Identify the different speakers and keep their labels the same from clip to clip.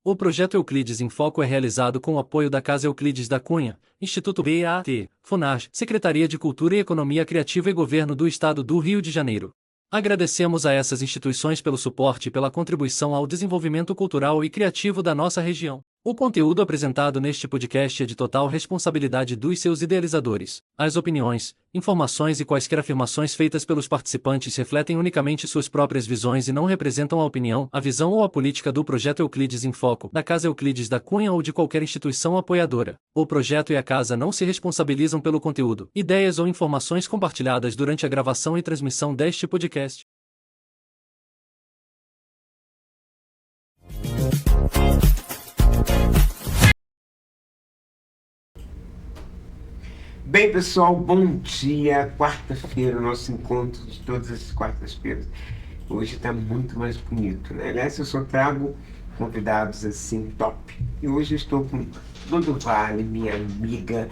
Speaker 1: O projeto Euclides em Foco é realizado com o apoio da Casa Euclides da Cunha, Instituto BAT, FUNAG, Secretaria de Cultura e Economia Criativa e Governo do Estado do Rio de Janeiro. Agradecemos a essas instituições pelo suporte e pela contribuição ao desenvolvimento cultural e criativo da nossa região. O conteúdo apresentado neste podcast é de total responsabilidade dos seus idealizadores. As opiniões, informações e quaisquer afirmações feitas pelos participantes refletem unicamente suas próprias visões e não representam a opinião, a visão ou a política do projeto Euclides em Foco, da Casa Euclides da Cunha ou de qualquer instituição apoiadora. O projeto e a casa não se responsabilizam pelo conteúdo, ideias ou informações compartilhadas durante a gravação e transmissão deste podcast.
Speaker 2: Bem, pessoal, bom dia. Quarta-feira, nosso encontro de todas as quartas-feiras. Hoje está muito mais bonito, né? Aliás, eu só trago convidados assim, top. E hoje eu estou com Dudu Vale, minha amiga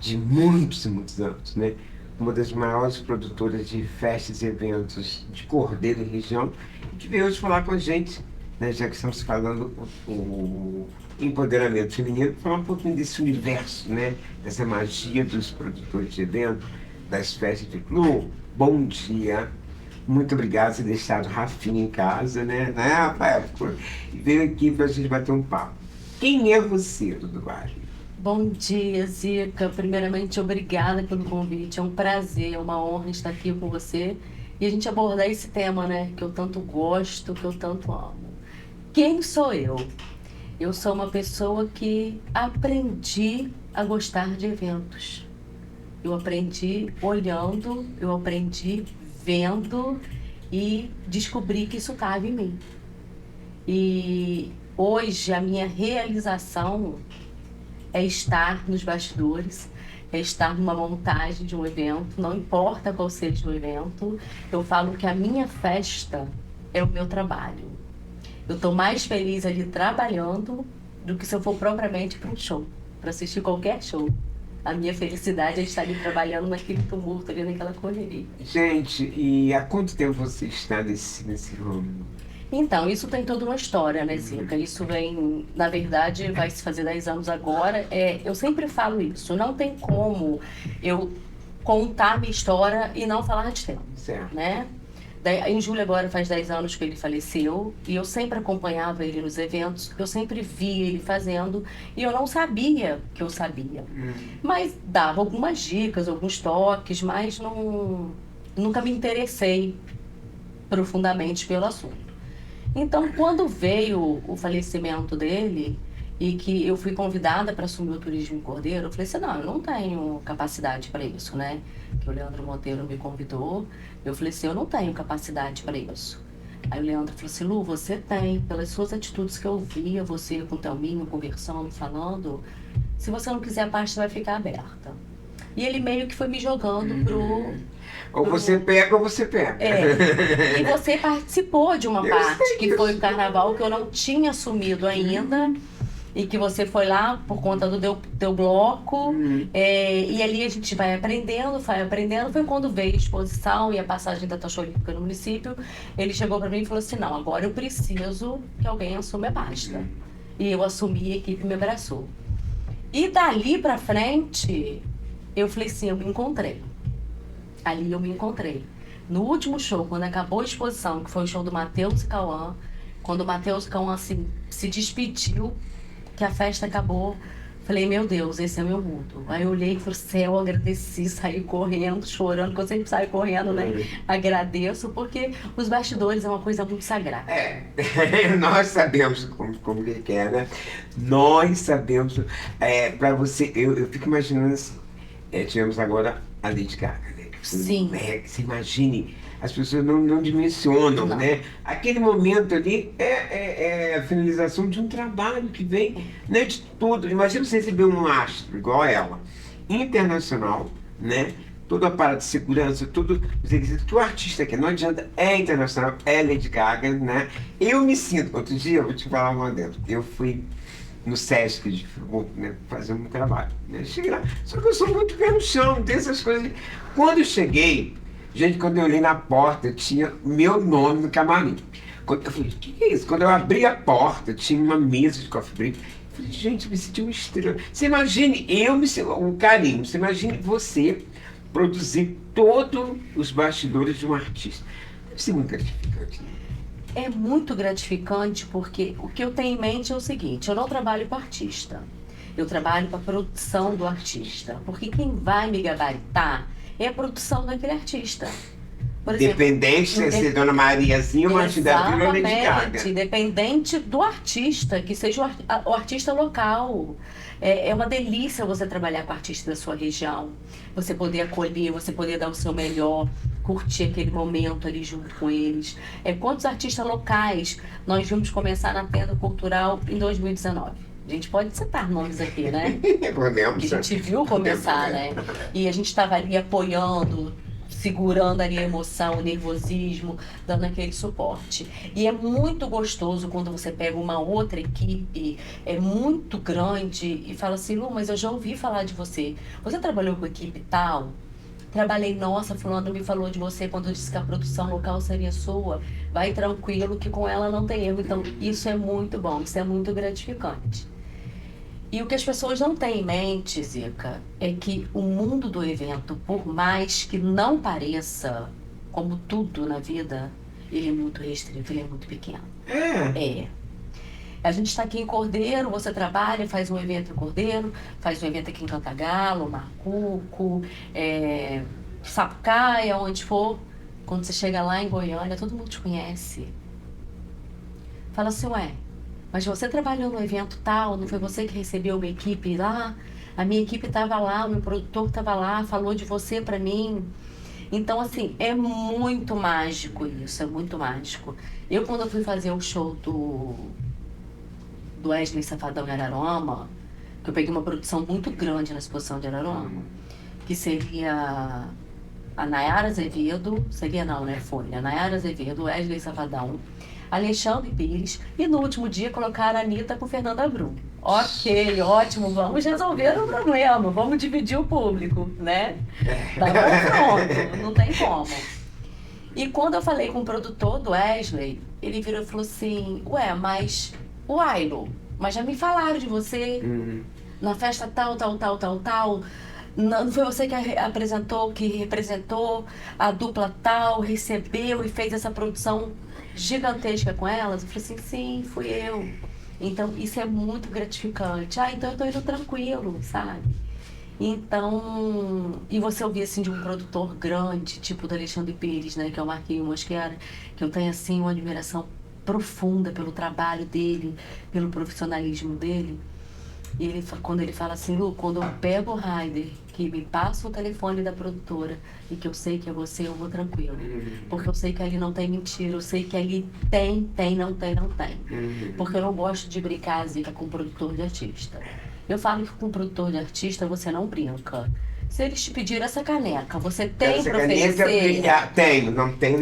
Speaker 2: de muitos e muitos anos, né? Uma das maiores produtoras de festas e eventos de Cordeiro e região, que veio hoje falar com a gente, né? Já que estamos falando o empoderamento feminino, falar um pouquinho desse universo, né? Dessa magia dos produtores de evento, das festas de clube. Bom dia. Muito obrigado por ter deixado Rafinha em casa, né? Rafael? E veio aqui para a gente bater um papo. Quem é você, Dudu Vale?
Speaker 3: Bom dia, Zica. Primeiramente, obrigada pelo convite. É um prazer, é uma honra estar aqui com você e a gente abordar esse tema, né? Que eu tanto gosto, que eu tanto amo. Quem sou eu? Eu sou uma pessoa que aprendi a gostar de eventos. Eu aprendi olhando, eu aprendi vendo e descobri que isso estava em mim. E hoje a minha realização é estar nos bastidores, é estar numa montagem de um evento, não importa qual seja o evento. Eu falo que a minha festa é o meu trabalho. Eu estou mais feliz ali trabalhando do que se eu for propriamente para um show, para assistir qualquer show. A minha felicidade é estar ali trabalhando naquele tumulto, ali naquela correria.
Speaker 2: Gente, e há quanto tempo você está nesse ramo?
Speaker 3: Então, isso tem toda uma história, né, Zica? Isso vem, na verdade, vai se fazer 10 anos agora. Eu sempre falo isso, não tem como eu contar minha história e não falar de tempo,
Speaker 2: Certo.
Speaker 3: né? Em julho agora faz 10 anos que ele faleceu e eu sempre acompanhava ele nos eventos, eu sempre via ele fazendo e eu não sabia que eu sabia. Mas dava algumas dicas, alguns toques, mas nunca me interessei profundamente pelo assunto. Então, quando veio o falecimento dele e que eu fui convidada para assumir o turismo em Cordeiro, eu falei assim, não, eu não tenho capacidade para isso, né? Que o Leandro Monteiro me convidou, eu falei assim, eu não tenho capacidade para isso. Aí o Leandro falou assim, Lu, você tem, pelas suas atitudes que eu via, você com o Thelminho conversando, falando, se você não quiser a pasta vai ficar aberta. E ele meio que foi me jogando
Speaker 2: Ou você pega ou você pega.
Speaker 3: E você participou de uma
Speaker 2: Eu
Speaker 3: parte,
Speaker 2: sei
Speaker 3: que
Speaker 2: disso.
Speaker 3: foi o carnaval, que eu não tinha assumido ainda, e que você foi lá por conta do teu bloco, e ali a gente vai aprendendo. Foi quando veio a exposição e a passagem da Tocha Olímpica no município, ele chegou para mim e falou assim, não, agora eu preciso que alguém assuma a pasta. E eu assumi, a equipe me abraçou. E dali para frente, eu falei assim, eu me encontrei. Ali eu me encontrei. No último show, quando acabou a exposição, que foi o show do Matheus e Cauã, quando o Matheus e Cauã assim, se despediu, que a festa acabou, falei, meu Deus, esse é meu mundo. Aí eu olhei pro céu, agradeci, saí correndo, chorando, porque eu sempre saio correndo, né? Agradeço, porque os bastidores é uma coisa muito sagrada.
Speaker 2: Nós sabemos como que é, né? Nós sabemos. Para você, eu fico imaginando assim, tivemos agora a Lady Gaga, né?
Speaker 3: Sim.
Speaker 2: Você imagine, as pessoas não dimensionam,
Speaker 3: Não.
Speaker 2: né? Aquele momento ali é a finalização de um trabalho que vem, né, de tudo. Imagina você receber um astro igual ela, internacional, né? Toda a parada de segurança, tudo. Você diz que o artista aqui não adianta, é internacional, é Lady Gaga, né? Eu me sinto, outro dia, eu vou te falar uma dentro. Eu fui no Sesc de Friburgo, né, fazer um trabalho, né? Cheguei lá, só que eu sou muito pé no chão, não tem essas coisas. Quando eu cheguei, gente, quando eu olhei na porta, tinha meu nome no camarim. Eu falei, o que é isso? Quando eu abri a porta, tinha uma mesa de coffee break. Eu falei, gente, eu me senti uma estrela. Você imagine um carinho, você imagine você produzir todos os bastidores de um artista. Deve ser muito gratificante.
Speaker 3: É muito gratificante porque o que eu tenho em mente é o seguinte, eu não trabalho com artista, eu trabalho com a produção do artista, porque quem vai me gabaritar é a produção daquele artista. Por exemplo,
Speaker 2: Independente de ser Dona Mariazinha ou Martim da Vila ou Lady Gaga.
Speaker 3: Independente do artista, que seja o artista local. É uma delícia você trabalhar com o artista da sua região. Você poder acolher, você poder dar o seu melhor, curtir aquele momento ali junto com eles. Quantos artistas locais nós vimos começar na Tenda Cultural em 2019? A gente pode citar nomes aqui, né?
Speaker 2: Podemos.
Speaker 3: Que a gente viu começar, né? E a gente estava ali apoiando, segurando ali a emoção, o nervosismo, dando aquele suporte. E é muito gostoso quando você pega uma outra equipe, muito grande, e fala assim, Lu, mas eu já ouvi falar de você. Você trabalhou com equipe tal? Trabalhei, nossa, fulano me falou de você quando eu disse que a produção local seria sua. Vai tranquilo que com ela não tem erro. Então, isso é muito bom, isso é muito gratificante. E o que as pessoas não têm em mente, Zica, é que o mundo do evento, por mais que não pareça, como tudo na vida, ele é muito restrito, ele é muito pequeno. A gente está aqui em Cordeiro, você trabalha, faz um evento em Cordeiro, faz um evento aqui em Cantagalo, Macuco, Sapucaia, onde for. Quando você chega lá em Goiânia, todo mundo te conhece. Fala assim, ué, mas você trabalhou no evento tal, não foi você que recebeu uma equipe lá? A minha equipe estava lá, o meu produtor estava lá, falou de você para mim. Então, assim, é muito mágico isso, é muito mágico. Eu, quando eu fui fazer o show do Wesley Safadão em Araruama, que eu peguei uma produção muito grande na exposição de Araruama, que seria a Nayara Azevedo, seria não, né? Foi a Nayara Azevedo, Wesley Safadão, Alexandre Pires, e no último dia colocaram a Anitta com Fernanda Brum. Ok, ótimo, vamos resolver o problema, vamos dividir o público, né? Tá bom, pronto, não tem como. E quando eu falei com o produtor do Wesley, ele virou e falou assim, ué, mas o Ailo, mas já me falaram de você na festa tal. Não foi você que apresentou, que representou a dupla tal, recebeu e fez essa produção gigantesca com elas? Eu falei assim, sim, fui eu. Então, isso é muito gratificante. Então eu tô indo tranquilo, sabe? Então, e você ouvir assim de um produtor grande, tipo do Alexandre Pires, né, que é o Marquinhos Mosquera, que eu tenho assim uma admiração profunda pelo trabalho dele, pelo profissionalismo dele. E ele, quando ele fala assim, Lu, quando eu pego o rider, que me passa o telefone da produtora e que eu sei que é você, eu vou tranquilo. Porque eu sei que ali não tem mentira, eu sei que ali não tem. Porque eu não gosto de brincar, Zica, com produtor de artista. Eu falo que com produtor de artista você não brinca. Se eles te pediram essa caneca, você tem para oferecer?
Speaker 2: Tenho, não tem.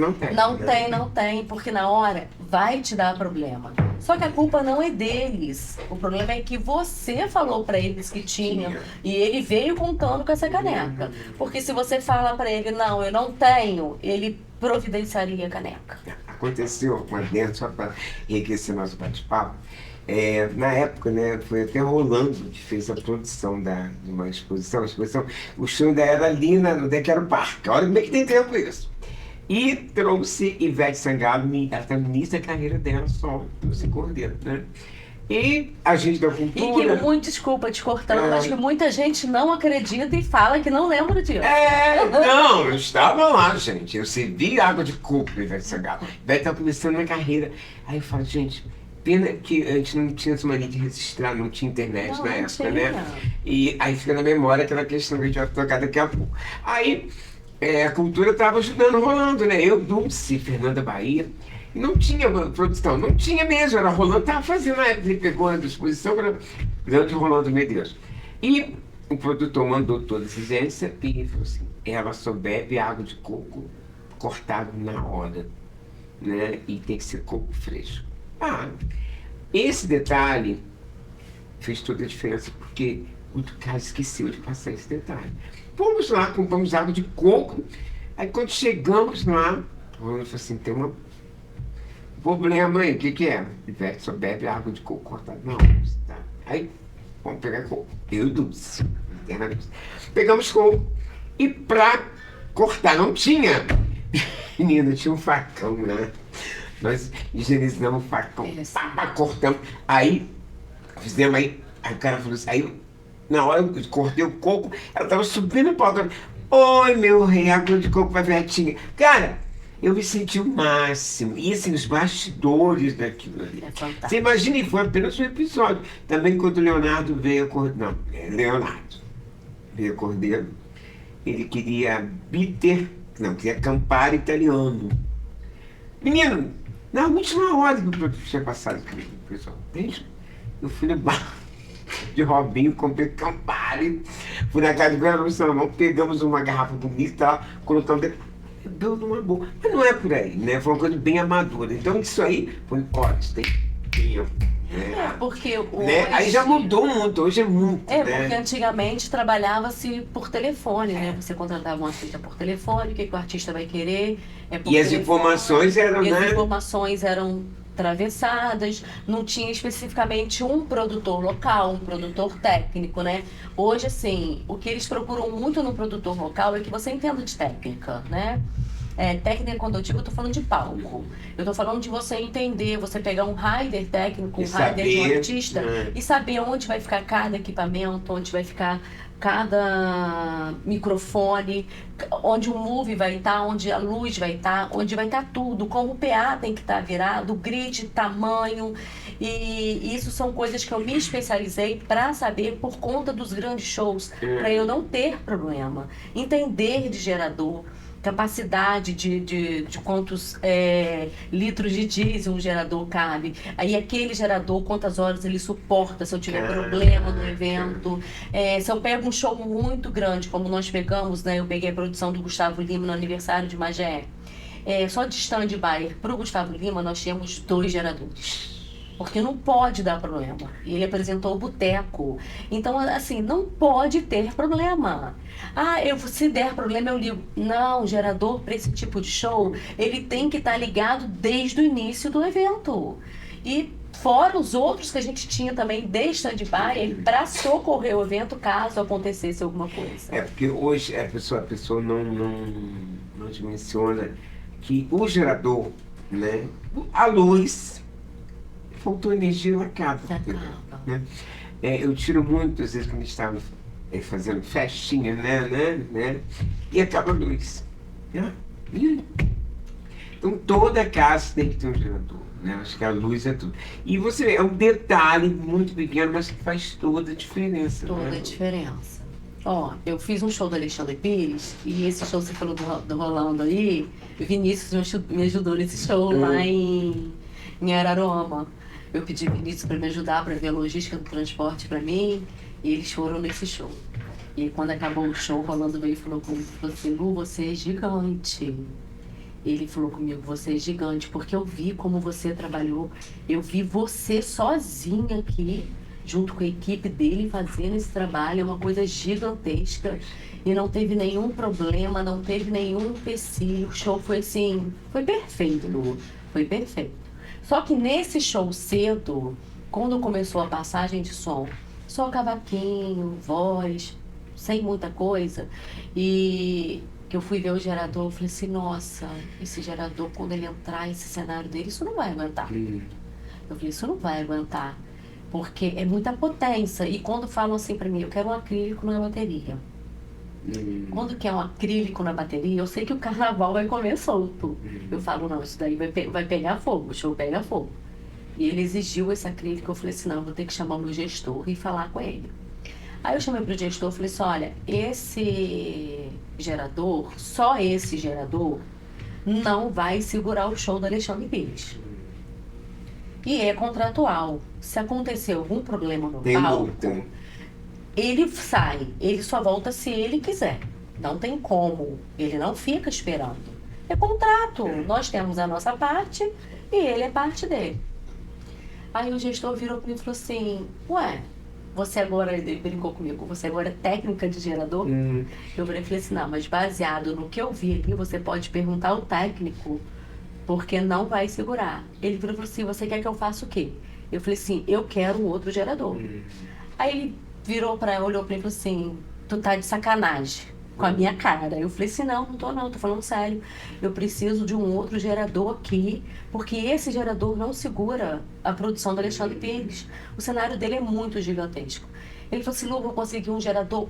Speaker 3: Não tem, porque na hora vai te dar problema. Só que a culpa não é deles. O problema é que você falou para eles que tinha e ele veio contando com essa caneca. Porque se você fala para ele, não, eu não tenho, ele providenciaria a caneca.
Speaker 2: Aconteceu uma dentro, só para enriquecer nosso bate-papo. Na época, né, foi até Rolando que fez a produção de uma exposição. O show ainda era ali no Dequero Parque. Olha como é que tem tempo isso. E trouxe Ivete Sangalo, ela está no início da carreira dela, só trouxe Cordeiro, né? E a gente da cultura...
Speaker 3: E que, muito desculpa te cortando, mas que muita gente não acredita e fala que não lembra disso.
Speaker 2: Não, eu estava lá, gente. Eu servi água de coco para Ivete Sangalo. Ivete estava começando minha carreira. Aí eu falo, gente... Pena que a gente não tinha essa mania de registrar, não tinha internet na época, né? E aí fica na memória aquela questão que a gente vai tocar daqui a pouco. Aí a cultura estava ajudando, Rolando, né? Eu, Dulce, Fernanda Bahia, e não tinha produção, não tinha mesmo, era Rolando, estava fazendo na época, ele pegou a disposição para grande Rolando Medeiros. E o produtor mandou toda a exigência e falou assim, ela só bebe água de coco cortado na hora, né? E tem que ser coco fresco. Esse detalhe fez toda a diferença, porque o cara esqueceu de passar esse detalhe. Fomos lá, compramos água de coco, aí quando chegamos lá, o Rolando falou assim, tem uma problema aí, o que é? Ivete só bebe água de coco cortada. Não, tá. Aí, vamos pegar coco. Eu e Dulce. Internamente. Pegamos coco. E pra cortar, não tinha. Menina, tinha um facão, né? Nós higienizamos o facão. Pá, cortamos. Aí, fizemos aí o cara falou assim, aí, na hora eu cortei o coco, ela tava subindo pra altura. Oi, meu rei, água de coco pra Vetinha. Cara, eu me senti o máximo. E assim, os bastidores daquilo ali.
Speaker 3: É fantástico.
Speaker 2: Você imagina, e foi apenas um episódio. Também quando o Leonardo veio a Cordeiro. Não, Leonardo veio a Cordeiro. Ele queria bitter, não, queria Campari italiano. Menino, na última hora que o produto tinha passado comigo, pessoal, desde eu fui no bar de Robinho, comprei Campari, fui na casa de Guarani Salomão, pegamos uma garrafa bonita, colocamos dentro, deu numa boa. Mas não é por aí, né? Foi uma coisa bem amadora. Então isso aí foi, olha, isso tem tempo.
Speaker 3: Porque hoje...
Speaker 2: Né? Aí já mudou muito, hoje é muito.
Speaker 3: Porque
Speaker 2: Né?
Speaker 3: antigamente trabalhava-se por telefone, né? Você contratava um artista por telefone, o que o artista vai querer é por
Speaker 2: E as
Speaker 3: telefone.
Speaker 2: informações eram,
Speaker 3: E as
Speaker 2: né?
Speaker 3: informações eram atravessadas, não tinha especificamente um produtor local, um produtor técnico, né? Hoje, assim, o que eles procuram muito no produtor local é que você entenda de técnica, né? Técnica, quando eu digo, eu tô falando de palco. Eu tô falando de você entender, você pegar um rider técnico, um
Speaker 2: E
Speaker 3: rider de um
Speaker 2: saber,
Speaker 3: artista
Speaker 2: né?
Speaker 3: e saber onde vai ficar cada equipamento, onde vai ficar cada microfone, onde o move vai estar, onde a luz vai estar, onde vai estar tudo, como o PA tem que estar virado, o grid, tamanho. E isso são coisas que eu me especializei para saber por conta dos grandes shows, para eu não ter problema. Entender de gerador, capacidade de quantos litros de diesel um gerador cabe. Aí aquele gerador, quantas horas ele suporta se eu tiver problema no evento. Se eu pego um show muito grande, como nós pegamos, né? Eu peguei a produção do Gustavo Lima no aniversário de Magé. Só de stand-by para o Gustavo Lima nós tínhamos 2 geradores. Porque não pode dar problema. E ele apresentou o boteco. Então, assim, não pode ter problema. Se der problema, eu ligo. Não, gerador para esse tipo de show, ele tem que estar ligado desde o início do evento. E fora os outros que a gente tinha também de stand-by para socorrer o evento caso acontecesse alguma coisa.
Speaker 2: Porque hoje a pessoa não dimensiona que o gerador, né? A luz, faltou energia na casa. Né? Eu tiro muito, às vezes, quando a gente estava fazendo festinha, né? E acaba a luz. Né? Então toda casa tem que ter um gerador. Né? Acho que a luz é tudo. E você vê, é um detalhe muito pequeno, mas que faz toda a diferença.
Speaker 3: Toda
Speaker 2: né?
Speaker 3: a diferença. Eu fiz um show do Alexandre Pires, e esse show, você falou do Rolando aí, o Vinícius me ajudou nesse show lá em Araruama. Eu pedi Vinícius para me ajudar, para ver a logística do transporte para mim, e eles foram nesse show. E quando acabou o show, o Rolando veio e falou comigo, assim, Lu, você é gigante. Ele falou comigo, você é gigante, porque eu vi como você trabalhou, eu vi você sozinha aqui, junto com a equipe dele, fazendo esse trabalho, é uma coisa gigantesca, e não teve nenhum problema, não teve nenhum empecilho, o show foi assim, foi perfeito, Lu, foi perfeito. Só que nesse show cedo, quando começou a passagem de som, só cavaquinho, voz, sem muita coisa, e que eu fui ver o gerador, eu falei assim, nossa, esse gerador, quando ele entrar, esse cenário dele, isso não vai aguentar. Eu falei, isso não vai aguentar, porque é muita potência. E quando falam assim pra mim, eu quero um acrílico na bateria. Quando quer um acrílico na bateria, eu sei que o carnaval vai comer solto. Eu falo, não, isso daí vai pegar fogo, o show pega fogo. E ele exigiu esse acrílico, eu falei assim, não, eu vou ter que chamar o meu gestor e falar com ele. Aí eu chamei pro gestor e falei assim, olha, esse gerador, só esse gerador, não vai segurar o show do Alexandre Pires. E é contratual. Se acontecer algum problema no palco, ele sai, ele só volta se ele quiser. Não tem como, ele não fica esperando. É contrato, nós temos a nossa parte e ele é parte dele. Aí o gestor virou para mim e falou assim, você agora, ele brincou comigo, você agora é técnica de gerador? Eu falei assim, não, mas baseado no que eu vi aqui, você pode perguntar ao técnico, porque não vai segurar. Ele virou e falou assim, você quer que eu faça o quê? Eu falei assim, eu quero um outro gerador. Aí ele olhou pra mim e falou assim, tu tá de sacanagem com a minha cara. Eu falei assim, não tô não, tô falando sério. Eu preciso de um outro gerador aqui, porque esse gerador não segura a produção do Alexandre Pires. O cenário dele é muito gigantesco. Ele falou assim, Lu, vou conseguir um gerador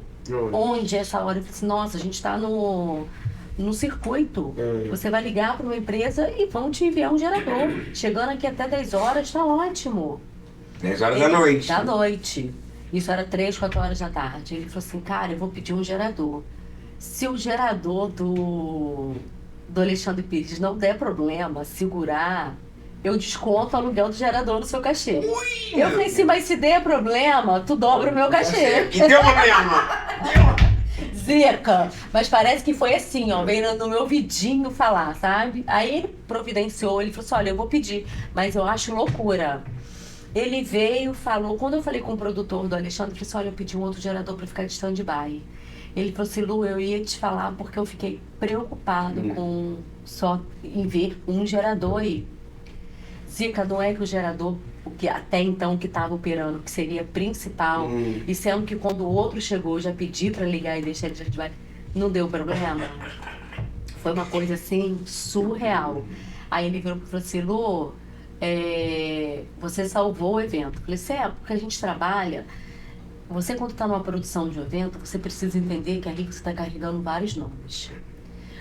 Speaker 3: onde essa hora? Eu falei assim, nossa, a gente tá no circuito. Você vai ligar para uma empresa e vão te enviar um gerador. Chegando aqui até 10 horas, tá ótimo.
Speaker 2: 10 horas da noite.
Speaker 3: Da noite. Isso era 3, 4 horas da tarde. Ele falou assim, cara, eu vou pedir um gerador. Se o gerador do Alexandre Pires não der problema, segurar, eu desconto o aluguel do gerador no seu cachê.
Speaker 2: Ui,
Speaker 3: eu falei assim, mas se der problema, tu dobra o meu cachê.
Speaker 2: E deu problema.
Speaker 3: Zica! Mas parece que foi assim, ó, veio no meu ouvidinho falar, sabe? Aí ele providenciou, ele falou assim, olha, eu vou pedir, mas eu acho loucura. Ele veio, falou, quando eu falei com o produtor do Alexandre, eu falei assim, olha, eu pedi um outro gerador para ficar de stand-by. Ele falou assim, Lu, eu ia te falar porque eu fiquei preocupado com só em ver um gerador aí. Zica, não é que o gerador, o que até então que estava operando, que seria principal, e sendo que quando o outro chegou, eu já pedi para ligar e deixar ele de stand-by, não deu problema. Foi uma coisa assim, surreal. Aí ele virou e falou assim, Lu, você salvou o evento. Eu falei, porque a gente trabalha. Você, quando está numa produção de um evento, você precisa entender que ali você está carregando vários nomes.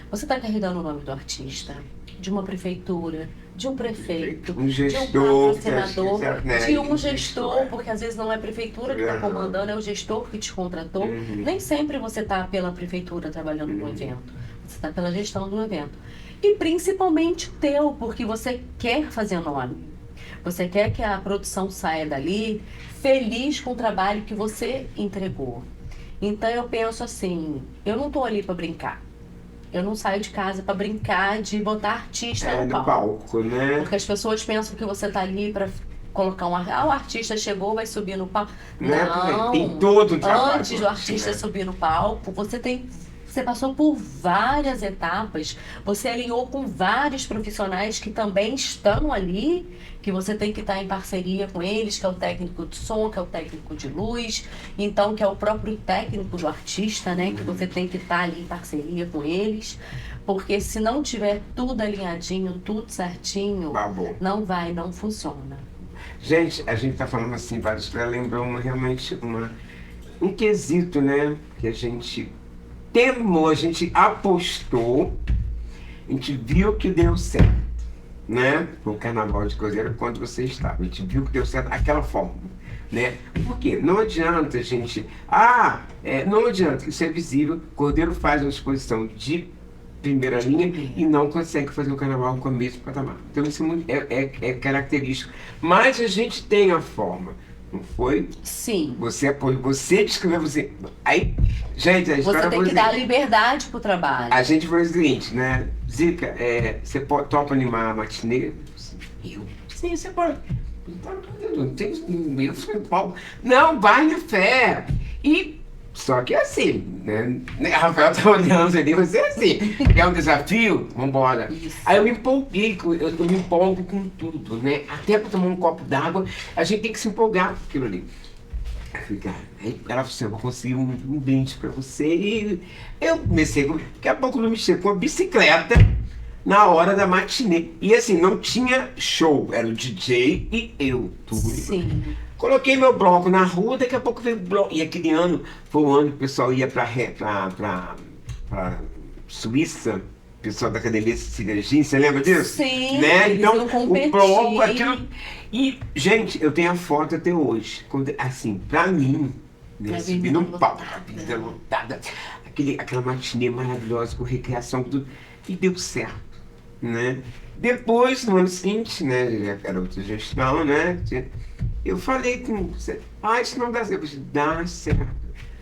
Speaker 3: Você está carregando o nome do artista, de uma prefeitura, de um prefeito,
Speaker 2: um gestor,
Speaker 3: de um patrocinador, de um gestor, porque às vezes não é a prefeitura que está comandando, é o gestor que te contratou. Nem sempre você está pela prefeitura trabalhando no evento, você está pela gestão do evento. E principalmente o teu, porque você quer fazer nome. Você quer que a produção saia dali feliz com o trabalho que você entregou. Então eu penso assim, eu não estou ali para brincar. Eu não saio de casa para brincar de botar artista no
Speaker 2: palco, né?
Speaker 3: Porque as pessoas pensam que você tá ali para colocar o artista chegou, vai subir no palco. Não,
Speaker 2: tem todo o trabalho.
Speaker 3: Antes do artista subir no palco, você passou por várias etapas, você alinhou com vários profissionais que também estão ali, que você tem que estar em parceria com eles, que é o técnico de som, que é o técnico de luz, então que é o próprio técnico do artista, né, que você tem que estar ali em parceria com eles, porque se não tiver tudo alinhadinho, tudo certinho, não funciona.
Speaker 2: Gente, a gente tá falando assim, vários, para lembrar realmente um quesito, né, que a gente temou, a gente apostou, a gente viu que deu certo, né? No Carnaval de Cruzeiro, quando você estava, a gente viu que deu certo daquela forma, né? Por quê? Não adianta a gente... não adianta, isso é visível, o Cordeiro faz uma exposição de primeira linha e não consegue fazer o Carnaval com o mesmo patamar. Então isso é característico. Mas a gente tem a forma. Não foi?
Speaker 3: Sim.
Speaker 2: Você descreveu você. Aí, gente, a história
Speaker 3: você tem que dar liberdade pro trabalho.
Speaker 2: A gente foi o seguinte, né? Zica, você topa animar a matinê? Eu? Sim, você pode. Não, vai na fé. Só que é assim, né? Rafael tá olhando ali, você é assim. É um desafio? Vambora. Isso. Aí eu me empolguei, eu me empolgo com tudo, né? Até pra tomar um copo d'água, a gente tem que se empolgar com aquilo ali. Aí ela falou assim, eu vou conseguir um brinde pra você. E eu comecei, daqui a pouco eu me chego com uma bicicleta na hora da matinê. E assim, não tinha show, era o DJ e eu. Tudo.
Speaker 3: Sim.
Speaker 2: Coloquei meu bloco na rua, daqui a pouco veio o bloco. E aquele ano foi o ano que o pessoal ia pra Suíça, o pessoal da Academia de Sinergia, você lembra disso?
Speaker 3: Sim,
Speaker 2: né? Então, o bloco, aquilo... E, gente, eu tenho a foto até hoje. Assim, pra mim, né, subir num palco, a vida lotada, aquela matinê maravilhosa com recreação, tudo, e deu certo, né? Depois, no ano seguinte, né, era outra gestão, né? Eu falei com você, isso não dá certo. Dá certo.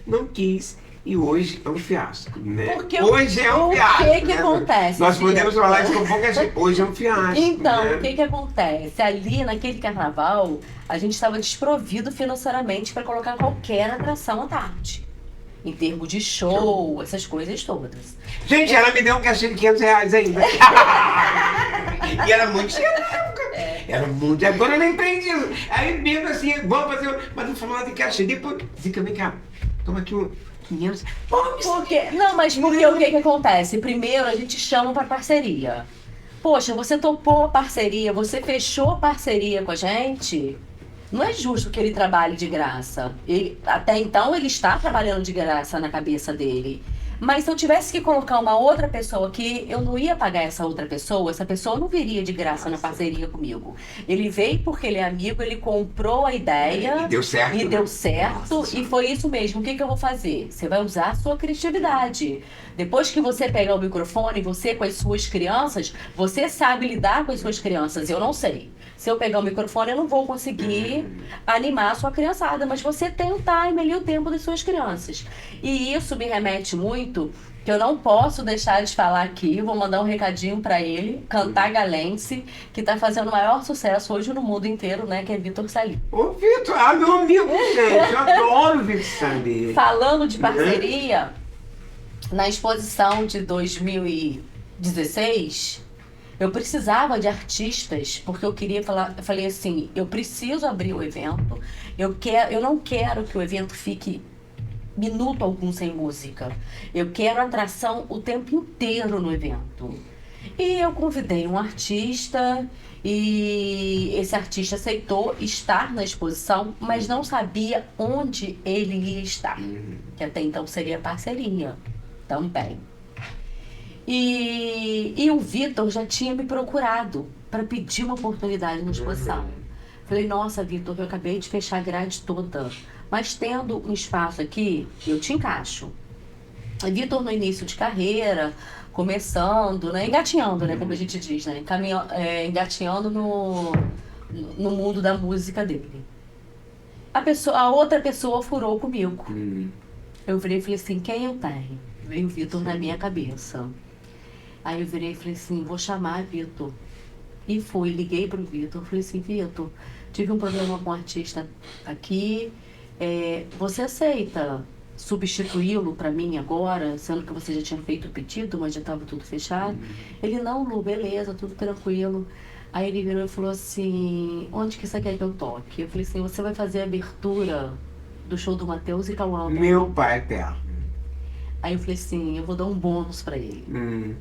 Speaker 2: Não quis. E hoje é um fiasco, né?
Speaker 3: Porque
Speaker 2: hoje é um fiasco.
Speaker 3: O que acontece?
Speaker 2: Nós podemos falar isso com pouca gente. Hoje é um fiasco.
Speaker 3: Então,
Speaker 2: né?
Speaker 3: O que acontece? Ali, naquele carnaval, a gente estava desprovido financeiramente para colocar qualquer atração à tarde. Em termos de show, essas coisas todas.
Speaker 2: Gente, ela me deu um cachê de R$ 500 ainda. E era muito cheio na época. Era muito. Agora eu nem prendi. Aí mesmo assim, vamos fazer. Mas não falou nada de cachê. Depois, Zica, vem cá. Toma aqui um 500.
Speaker 3: Porque, não, mas porque o que acontece? Primeiro a gente chama para parceria. Poxa, você topou a parceria, você fechou a parceria com a gente. Não é justo que ele trabalhe de graça. Até então ele está trabalhando de graça na cabeça dele. Mas se eu tivesse que colocar uma outra pessoa aqui, eu não ia pagar essa outra pessoa, essa pessoa não viria de graça na parceria comigo. Ele veio porque ele é amigo, ele comprou a ideia.
Speaker 2: E deu certo.
Speaker 3: E deu certo,
Speaker 2: Nossa.
Speaker 3: e foi isso mesmo. O que eu vou fazer? Você vai usar a sua criatividade. Depois que você pegar o microfone, você com as suas crianças, você sabe lidar com as suas crianças, eu não sei. Se eu pegar o microfone, eu não vou conseguir animar a sua criançada, mas você tem o time ali, o tempo das suas crianças. E isso me remete muito, que eu não posso deixar de falar aqui, vou mandar um recadinho pra ele, Cantar Galense, que tá fazendo o maior sucesso hoje no mundo inteiro, né, que é Vitor Salim.
Speaker 2: Ô, Vitor, meu amigo, gente, eu adoro o Vitor Salim.
Speaker 3: Falando de parceria, na exposição de 2016... eu precisava de artistas, porque eu queria falar, eu falei assim, eu preciso abrir o evento, eu não quero que o evento fique minuto algum sem música. Eu quero atração o tempo inteiro no evento. E eu convidei um artista e esse artista aceitou estar na exposição, mas não sabia onde ele ia estar, que até então seria parceria também. E o Vitor já tinha me procurado para pedir uma oportunidade na exposição. Falei, nossa, Vitor, eu acabei de fechar a grade toda, mas tendo um espaço aqui, eu te encaixo. E Vitor no início de carreira, começando, né, engatinhando, né, como a gente diz, né, engatinhando no mundo da música dele. A outra pessoa furou comigo. Eu virei e falei assim, quem eu tenho? Veio o Vitor na minha cabeça. Aí eu virei e falei assim, vou chamar Vitor. E fui, liguei pro Vitor, falei assim, Vitor, tive um problema com um artista aqui, você aceita substituí-lo para mim agora, sendo que você já tinha feito o pedido, mas já estava tudo fechado? Ele, não, Lu, beleza, tudo tranquilo. Aí ele virou e falou assim, onde que você quer que eu toque? Eu falei assim, você vai fazer a abertura do show do Matheus e Cauã.
Speaker 2: Meu pai eterno.
Speaker 3: Aí eu falei assim, eu vou dar um bônus pra ele.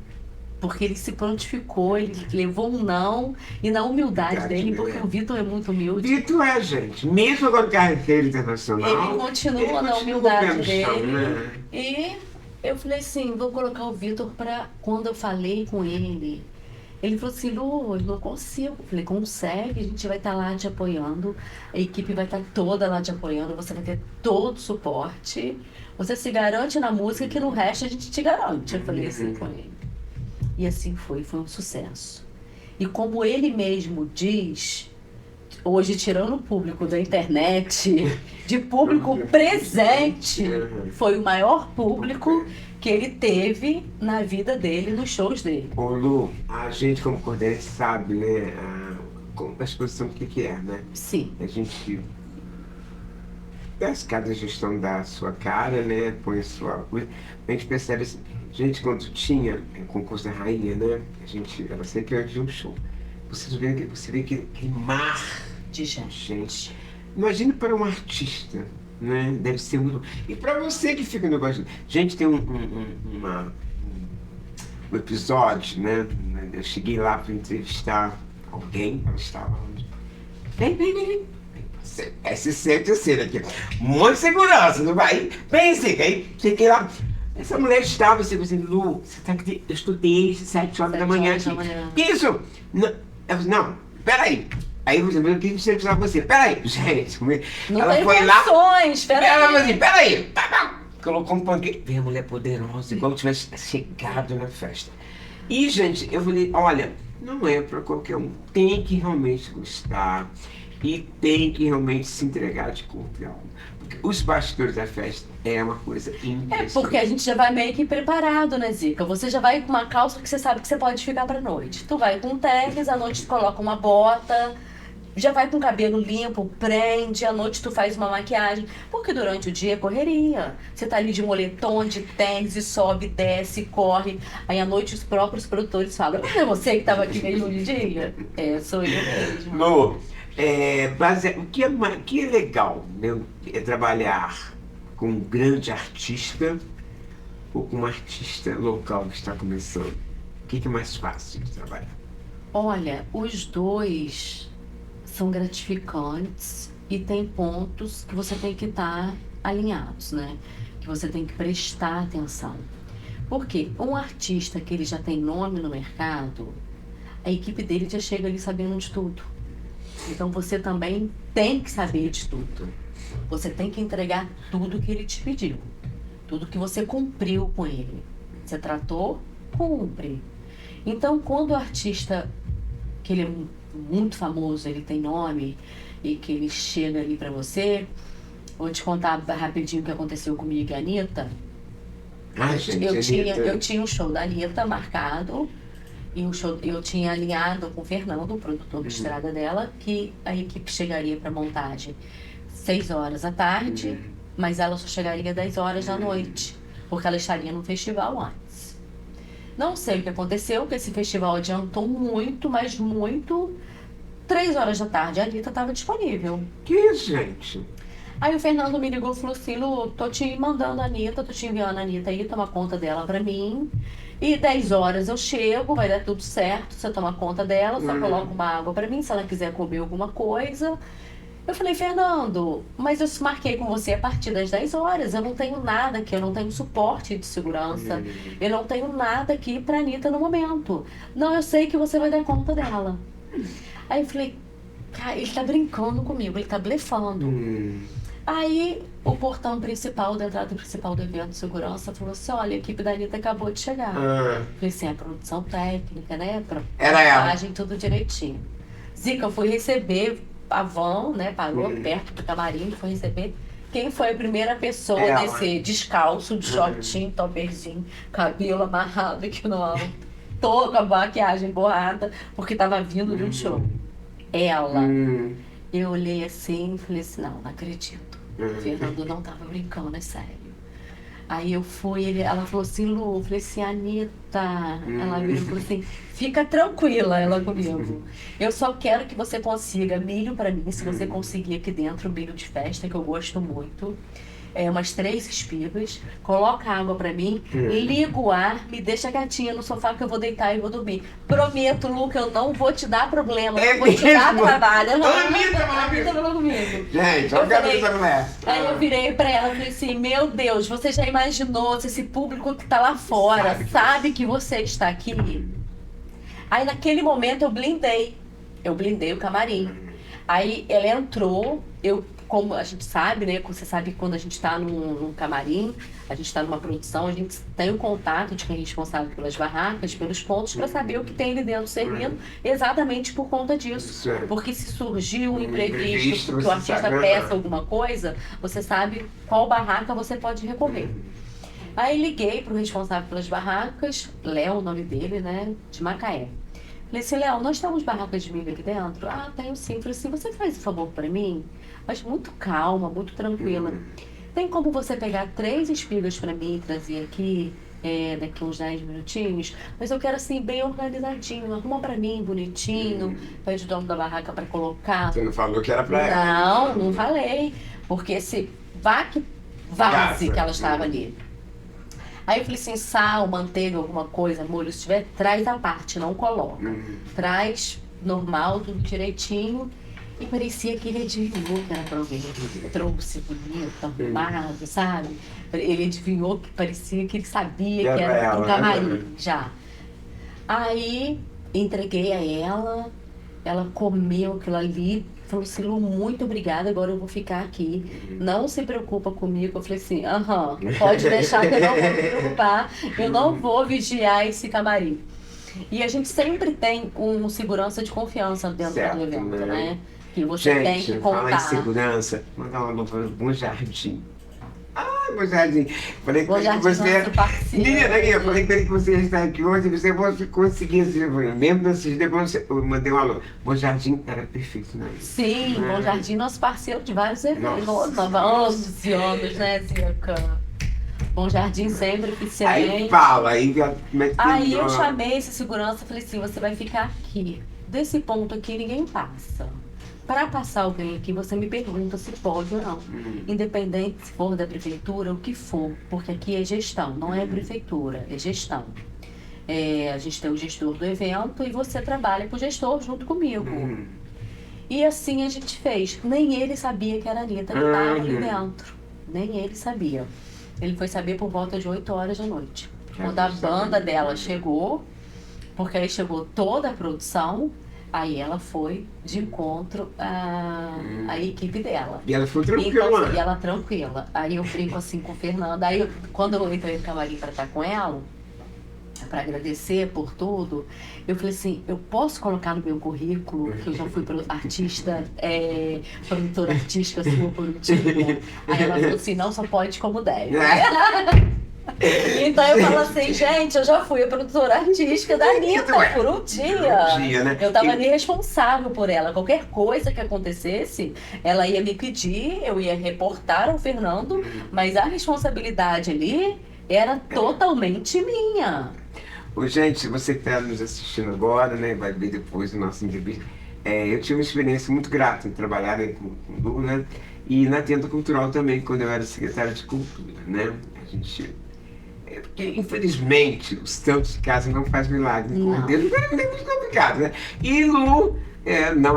Speaker 3: Porque ele se prontificou, ele levou um não, e na humildade dele, porque o Vitor é muito humilde.
Speaker 2: Vitor gente, mesmo agora com carreira internacional,
Speaker 3: ele continua na humildade dele.
Speaker 2: Chão, né?
Speaker 3: E eu falei assim, vou colocar o Vitor pra quando eu falei com ele. Ele falou assim, Lu, eu não consigo. Eu falei, consegue, a gente vai estar lá te apoiando, a equipe vai estar toda lá te apoiando, você vai ter todo o suporte. Você se garante na música que no resto a gente te garante. Eu falei assim com ele. E assim foi um sucesso. E como ele mesmo diz, hoje tirando o público da internet, de público presente, foi o maior público que ele teve na vida dele, nos shows dele.
Speaker 2: Ô Lu, a gente como cordeiro sabe, né, a exposição do que é, né?
Speaker 3: Sim.
Speaker 2: A gente, cada gestão dá a sua cara, né, põe a sua coisa, a gente percebe assim, gente, quando tinha concurso da rainha, né, ela sempre antes de um show, você vê aquele mar
Speaker 3: de gente.
Speaker 2: Imagine para um artista, né? Deve ser muito. E para você que fica no negócio. Gente, tem um episódio, né? Eu cheguei lá para entrevistar alguém, ela estava onde? Vem. Se sente assim aqui. Um monte de segurança, não vai? Vem, Zica, aí cheguei lá. Essa mulher estava assim, Lu, você tá aqui, eu estudei desde 7 horas da manhã aqui. Que isso? Não, peraí. Aí você viu que você precisava você. Peraí, gente.
Speaker 3: Não
Speaker 2: ela
Speaker 3: tem
Speaker 2: foi
Speaker 3: condições,
Speaker 2: lá.
Speaker 3: peraí.
Speaker 2: Ela falou assim, peraí. Colocou um panqueque. Vem a mulher poderosa, igual tivesse chegado na festa. E, gente, eu falei, olha, não é pra qualquer um. Tem que realmente gostar. E tem que realmente se entregar de corpo e alma. Porque os bastidores da festa é uma coisa impressionante.
Speaker 3: Porque a gente já vai meio que preparado, né, Zica? Você já vai com uma calça que você sabe que você pode ficar pra noite. Tu vai com um tênis, à noite tu coloca uma bota, já vai com o cabelo limpo, prende, à noite tu faz uma maquiagem. Porque durante o dia é correria. Você tá ali de moletom, de tênis, e sobe, desce, corre. Aí à noite os próprios produtores falam, é você que tava aqui mesmo de dia? É, sou eu mesmo.
Speaker 2: Lu, o que é legal, né? É trabalhar com um grande artista ou com um artista local que está começando? O que é mais fácil de trabalhar?
Speaker 3: Olha, os dois são gratificantes e tem pontos que você tem que estar alinhados, né? Que você tem que prestar atenção. Porque um artista que ele já tem nome no mercado, a equipe dele já chega ali sabendo de tudo. Então você também tem que saber de tudo. Você tem que entregar tudo que ele te pediu. Tudo que você cumpriu com ele. Você tratou, cumpre. Então quando o artista, que ele é muito famoso, ele tem nome, e que ele chega ali pra você, vou te contar rapidinho o que aconteceu comigo e a Anitta.
Speaker 2: Gente,
Speaker 3: Eu tinha um show da Anitta marcado, e eu tinha alinhado com o Fernando, o produtor da estrada dela, que a equipe chegaria para montagem 6 horas da tarde, mas ela só chegaria 10 horas da noite, porque ela estaria no festival antes. Não sei o que aconteceu, porque esse festival adiantou muito, mas muito. 3 horas da tarde, a Anitta estava disponível.
Speaker 2: Que isso, gente?
Speaker 3: Aí o Fernando me ligou e falou assim, Lu, tô te mandando a Anitta, tô te enviando a Anitta aí, toma conta dela pra mim. E 10 horas eu chego, vai dar tudo certo, você toma conta dela, só coloca uma água pra mim, se ela quiser comer alguma coisa. Eu falei, Fernando, mas eu marquei com você a partir das 10 horas, eu não tenho nada aqui, eu não tenho suporte de segurança, eu não tenho nada aqui pra Anitta no momento. Não, eu sei que você vai dar conta dela. Aí eu falei, cara, ele tá brincando comigo, ele tá blefando. Aí o portão principal, da entrada principal do evento de segurança, falou assim, olha, a equipe da Anitta acabou de chegar. Falei assim, a produção técnica, né?
Speaker 2: Era ela.
Speaker 3: Montagem, tudo direitinho. Zica, eu fui receber a van, né? Parou perto do camarim, foi receber. Quem foi a primeira pessoa a descer descalço, de shortinho, topperzinho, cabelo amarrado aqui no alto, toda a maquiagem borrada, porque tava vindo de um show. Ela. Eu olhei assim e falei assim, não acredito. O Fernando não tava brincando, é sério. Aí eu fui, ela falou assim, Lu, eu falei assim, Anitta. Ela virou e falou assim, fica tranquila, ela comigo. Eu só quero que você consiga milho pra mim, se você conseguir aqui dentro, milho de festa, que eu gosto muito. Umas 3 espigas, coloca água pra mim, liga o ar, me deixa quietinha no sofá que eu vou deitar e vou dormir. Prometo, Lu, que eu não vou te dar problema, eu vou te dar trabalho. Anitta falou comigo.
Speaker 2: Gente, eu quero ver essa mulher.
Speaker 3: Aí eu virei pra ela e falei assim, meu Deus, você já imaginou se esse público que tá lá fora sabe que você está aqui? Aí naquele momento eu blindei o camarim. Aí ela entrou, como a gente sabe, né? Você sabe que quando a gente está num camarim, a gente está numa produção, a gente tem o contato de quem é responsável pelas barracas, pelos pontos, para saber o que tem ali dentro servindo, exatamente por conta disso. Porque se surgiu um imprevisto, que o artista peça alguma coisa, você sabe qual barraca você pode recorrer. Aí liguei para o responsável pelas barracas, Léo, o nome dele, né? De Macaé. Falei assim, Léo, nós temos barracas de milho aqui dentro? Ah, tenho sim. Falei assim, você faz um favor para mim? Mas muito calma, muito tranquila. Tem como você pegar 3 espigas para mim e trazer aqui, daqui uns 10 minutinhos? Mas eu quero assim, bem organizadinho. Arruma para mim, bonitinho. Pede o dono da barraca para colocar.
Speaker 2: Você não falou que era para ela?
Speaker 3: Não falei. Porque se vaze que ela estava ali. Aí eu falei assim, sal, manteiga, alguma coisa, molho, se tiver, traz à parte, não coloca. Traz normal, tudo direitinho. E parecia que ele adivinhou que era pra alguém. Trouxe bonito, arrumado, sabe? Ele adivinhou que parecia que ele sabia que era um camarim, já. Aí entreguei a ela comeu aquilo ali. Falou assim, Lu, muito obrigada, agora eu vou ficar aqui. Não se preocupa comigo. Eu falei assim, pode deixar que eu não vou me preocupar. Eu não vou vigiar esse camarim. E a gente sempre tem um segurança de confiança dentro do evento, né? Que você tem que contar.
Speaker 2: Falar em segurança, mandar uma nova Bom Jardim. Bom Jardim. Falei
Speaker 3: Bom
Speaker 2: que
Speaker 3: Jardim,
Speaker 2: você
Speaker 3: nosso parceiro.
Speaker 2: Menina, eu falei que você está aqui hoje e você vai conseguir esse livro. Mesmo desses depois eu mandei um alô. Bom Jardim era perfeito, né?
Speaker 3: Sim, Bom Jardim, nosso parceiro de vários eventos.
Speaker 2: Nossa.
Speaker 3: Anos e anos, né, Zica? Bom Jardim sempre eficiente.
Speaker 2: Aí fala, aí como é que
Speaker 3: Aí
Speaker 2: terminou?
Speaker 3: eu chamei esse segurança e falei assim, você vai ficar aqui. Desse ponto aqui ninguém passa. Para passar alguém aqui, você me pergunta se pode ou não. Independente se for da prefeitura, o que for. Porque aqui é gestão, não é prefeitura, é gestão. A gente tem o gestor do evento e você trabalha com o gestor junto comigo. E assim a gente fez. Nem ele sabia que era a Anitta que estava ali dentro. Nem ele sabia. Ele foi saber por volta de 8 horas da noite. Quando a banda dela chegou, porque aí chegou toda a produção, aí ela foi de encontro à equipe dela.
Speaker 2: E ela foi
Speaker 3: Então,
Speaker 2: tranquila.
Speaker 3: assim, e ela tranquila. Aí eu brinco assim com o Fernando. Aí quando eu entrei no camarim para estar com ela, para agradecer por tudo, eu falei assim, eu posso colocar no meu currículo que eu já fui artista, produtora artística sua por um dia. Aí ela falou assim, não, só pode como deve. Então eu falo assim, gente, eu já fui a produtora artística da Anitta por um dia.
Speaker 2: Né?
Speaker 3: Eu tava ali responsável por ela. Qualquer coisa que acontecesse, ela ia me pedir, eu ia reportar ao Fernando, mas a responsabilidade ali era totalmente minha.
Speaker 2: Ô, gente, você que está nos assistindo agora, né, vai ver depois o nosso entrevista. Eu tive uma experiência muito grata em trabalhar com o Lu, né, e na Tenda Cultural também, quando eu era secretário de Cultura, né. A gente... porque, infelizmente, os santos de casa não faz milagre.
Speaker 3: Não.
Speaker 2: Deus é muito complicado, né. E Lu,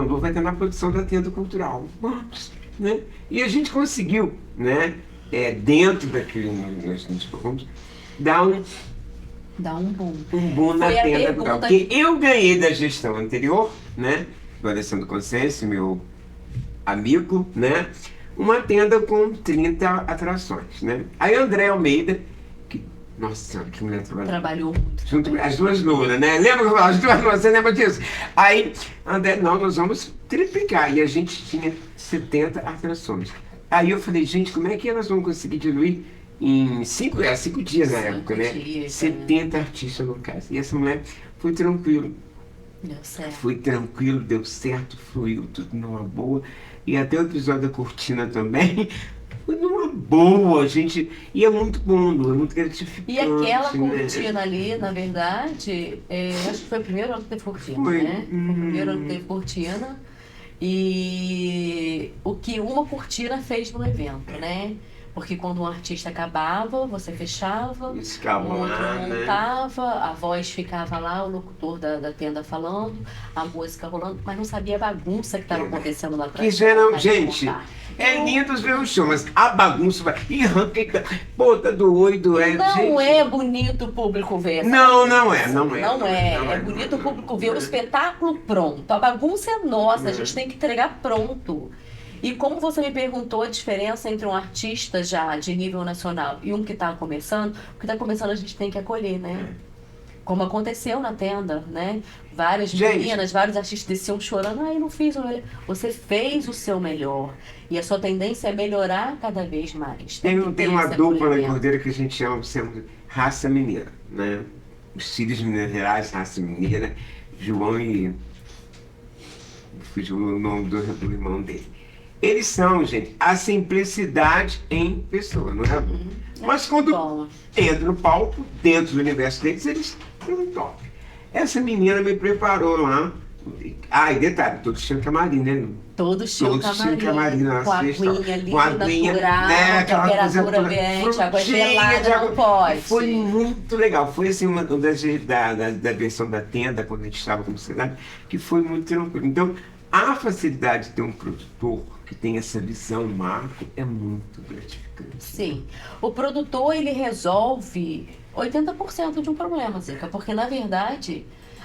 Speaker 2: Lu vai estar na produção da Tenda Cultural. Vamos, né. E a gente conseguiu, né, dentro daquele, nós vamos dar
Speaker 3: um boom.
Speaker 2: Um boom na
Speaker 3: Foi a
Speaker 2: Tenda
Speaker 3: pergunta
Speaker 2: Cultural. Porque eu ganhei da gestão anterior, né, do Alessandro Consciência, meu amigo, né, uma tenda com 30 atrações, né. Aí André Almeida, que, nossa senhora, que mulher
Speaker 3: Trabalhou muito.
Speaker 2: junto as duas Lunas, né, lembra que eu falava, as duas Lunas, você lembra disso? Aí, André, não, nós vamos triplicar, e a gente tinha 70 atrações. Aí eu falei, gente, como é que elas vão conseguir diluir em 5 dias na época, né? 70 artistas locais. E essa mulher foi tranquilo.
Speaker 3: Deu certo.
Speaker 2: Foi tranquilo, deu certo, fluiu tudo numa boa. E até o episódio da Cortina também foi numa boa, gente. E é muito bom, é muito gratificante.
Speaker 3: E aquela
Speaker 2: né?
Speaker 3: cortina ali, na verdade, acho que foi o primeiro ano que teve cortina,
Speaker 2: Foi.
Speaker 3: né? Foi o primeiro ano que teve cortina. E o que uma cortina fez no evento, né? Porque quando um artista acabava, você fechava,
Speaker 2: Eles ficavam
Speaker 3: o outro
Speaker 2: lá, né?
Speaker 3: montava, a voz ficava lá, o locutor da tenda falando, a música rolando, mas não sabia a bagunça que estava acontecendo lá atrás.
Speaker 2: Que geral, gente, é lindo ver o show, mas a bagunça vai. E arranca, pô, tá doido,
Speaker 3: Não
Speaker 2: gente.
Speaker 3: é bonito o público ver essa
Speaker 2: Não
Speaker 3: bagunça.
Speaker 2: é, não é.
Speaker 3: Não é. É bonito o público ver o espetáculo pronto. A bagunça é nossa, a gente tem que entregar pronto. E como você me perguntou a diferença entre um artista já de nível nacional e um que está começando, o que está começando a gente tem que acolher, né? Como aconteceu na tenda, né? Várias
Speaker 2: Gente.
Speaker 3: meninas, vários artistas desciam chorando. Eu não fiz o melhor. Você fez o seu melhor. E a sua tendência é melhorar cada vez mais.
Speaker 2: Tem uma
Speaker 3: esse
Speaker 2: dupla na
Speaker 3: acolhimento.
Speaker 2: Cordeira que a gente chama sempre raça mineira, né? Os filhos de Minas Gerais, raça mineira, João e... fugiu o nome do irmão dele. Eles são, gente, a simplicidade em pessoa, não é? Mas quando
Speaker 3: Bom.
Speaker 2: entra no palco, dentro do universo deles, eles são top. Essa menina me preparou lá. Ah, e detalhe, todos tinham camarim, né?
Speaker 3: Todos tinham camarim,
Speaker 2: na
Speaker 3: com
Speaker 2: sexta,
Speaker 3: aguinha ali,
Speaker 2: com aguinha,
Speaker 3: natural,
Speaker 2: né? Aquela coisa
Speaker 3: temperatura
Speaker 2: toda,
Speaker 3: ambiente, água
Speaker 2: frutinha de
Speaker 3: gelada
Speaker 2: água.
Speaker 3: não pode.
Speaker 2: Foi muito legal. Foi assim uma da versão da tenda, quando a gente estava como cidade, que foi muito tranquilo. Então, a facilidade de ter um produtor que tem essa visão macro é muito gratificante.
Speaker 3: Sim. O produtor, ele resolve 80% de um problema, Zica, porque, na verdade,